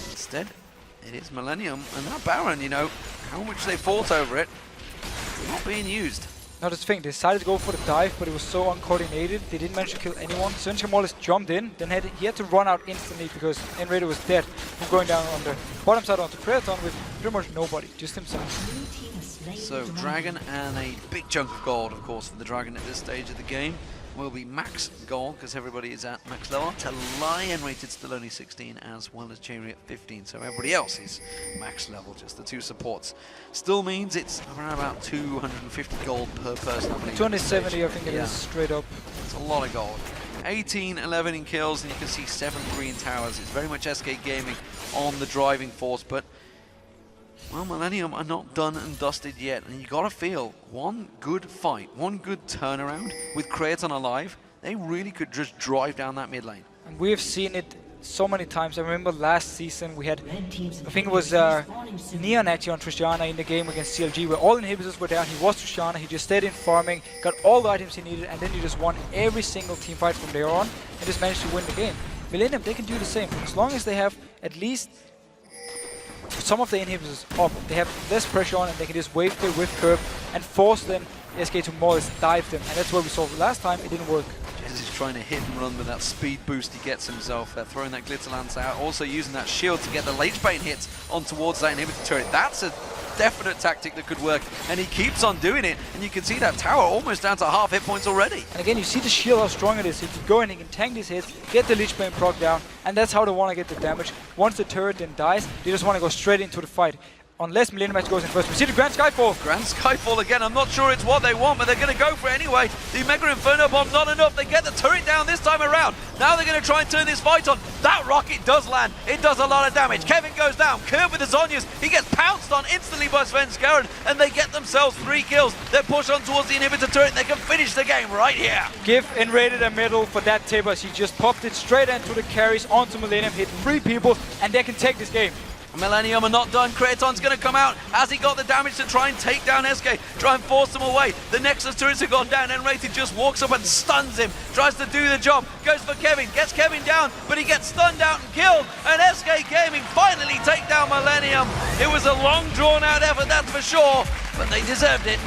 Instead, it is Millenium, and that Baron, you know, how much they fought over it, it's not being used.
Now that's the thing, they decided to go for the dive, but it was so uncoordinated, they didn't manage to kill anyone. Svenskeren more or less jumped in, then he had to run out instantly because nRated was dead from going down on the bottom side onto Creaton with pretty much nobody, just himself.
So Dragon and a big chunk of gold, of course, for the Dragon at this stage of the game. Will be max gold because everybody is at max level. To Lion rated still only 16, as well as Jree at 15. So everybody else is max level, just the 2 supports. Still means it's around about 250 gold per person.
270, I think it is straight up.
It's a lot of gold. 18, 11 in kills, and you can see 7 green towers. It's very much SK Gaming on the driving force, but well, Millenium are not done and dusted yet, and you gotta feel one good fight, one good turnaround with Creaton alive, they really could just drive down that mid lane.
And we have seen it so many times. I remember last season we had, I think it was Neon actually on Tristana in the game against CLG, where all inhibitors were down. He was Tristana, he just stayed in farming, got all the items he needed, and then he just won every single team fight from there on, and just managed to win the game. Millenium, they can do the same, as long as they have at least some of the inhibitors up, they have less pressure on, and they can just wave clear with Kerp and force them SK to more or less dive them, and that's what we saw last time. It didn't work.
Jesiz is trying to hit and run with that speed boost he gets himself, throwing that glitter lance out, also using that shield to get the late bait hits on towards that inhibitor turret. That's a definite tactic that could work, and he keeps on doing it, and you can see that tower almost down to half hit points already. And
again, you see the shield, how strong it is. If you go in, he can tank these hits, get the Lich Bane proc down, and that's how they want to get the damage. Once the turret then dies, they just want to go straight into the fight. Unless Millenium goes in first. We see the Grand Skyfall.
Grand Skyfall again. I'm not sure it's what they want, but they're going to go for it anyway. The Mega Inferno Bomb, not enough. They get the turret down this time around. Now they're going to try and turn this fight on. That rocket does land. It does a lot of damage. Kevin goes down. Kerp with the Zhonya's. He gets pounced on instantly by Svenskeren, and they get themselves 3 kills. They push on towards the inhibitor turret. They can finish the game right here.
Give nRated a medal for that tip, as he just popped it straight into the carries onto Millenium, hit 3 people, and they can take this game.
Millenium are not done. Creaton's going to come out. Has he got the damage to try and take down SK? Try and force them away. The Nexus turrets have gone down. nRated just walks up and stuns him. Tries to do the job. Goes for Kevin. Gets Kevin down, but he gets stunned out and killed. And SK Gaming finally take down Millenium. It was a long drawn out effort, that's for sure, but they deserved it.